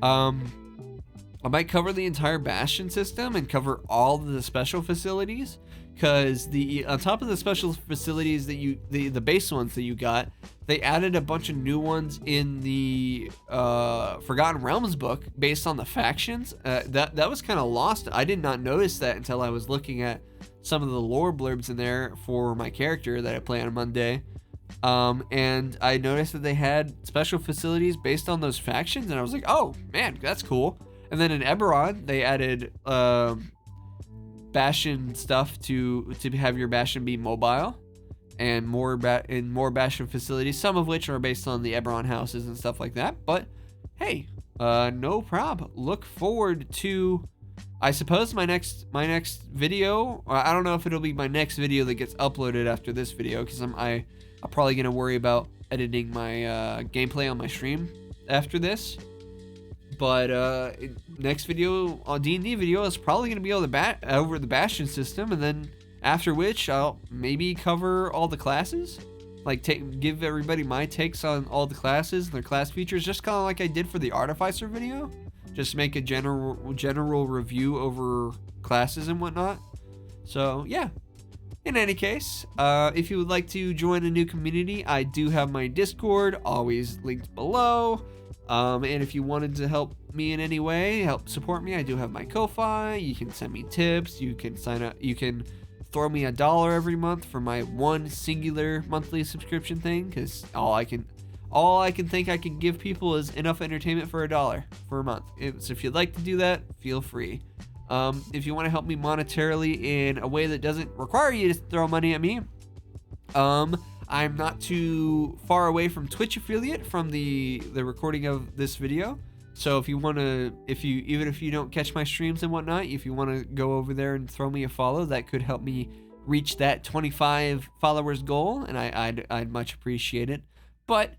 I might cover the entire Bastion system and cover all the special facilities, because on top of the special facilities that the base ones that you got, they added a bunch of new ones in the Forgotten Realms book based on the factions. That was kind of lost. I did not notice that until I was looking at some of the lore blurbs in there for my character that I play on Monday. And I noticed that they had special facilities based on those factions, and I was like, oh man, that's cool. And then in Eberron, they added Bastion stuff to have your Bastion be mobile, and more Bastion facilities, some of which are based on the Eberron houses and stuff like that. But hey, no prob. Look forward to, I suppose, my next video. I don't know if it'll be my next video that gets uploaded after this video, because I'm probably gonna worry about editing my gameplay on my stream after this. But next video, D&D video, is probably gonna be over the Bastion system, and then after which I'll maybe cover all the classes, like give everybody my takes on all the classes and their class features, just kind of like I did for the Artificer video. Just make a general review over classes and whatnot. So yeah. In any case, if you would like to join a new community, I do have my Discord, always linked below. And if you wanted to help me in any way, help support me, I do have my Ko-Fi. You can send me tips. You can sign up. You can throw me $1 every month for my one singular monthly subscription thing, because all I can think I can give people is enough entertainment for $1 for a month. So if you'd like to do that, feel free. If you want to help me monetarily in a way that doesn't require you to throw money at me, I'm not too far away from Twitch affiliate from the recording of this video. So if you want to, even if you don't catch my streams and whatnot, if you want to go over there and throw me a follow, that could help me reach that 25 followers goal, and I'd much appreciate it. But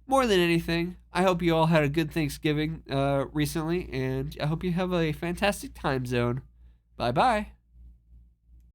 more than anything, I hope you all had a good Thanksgiving recently, and I hope you have a fantastic time zone. Bye bye.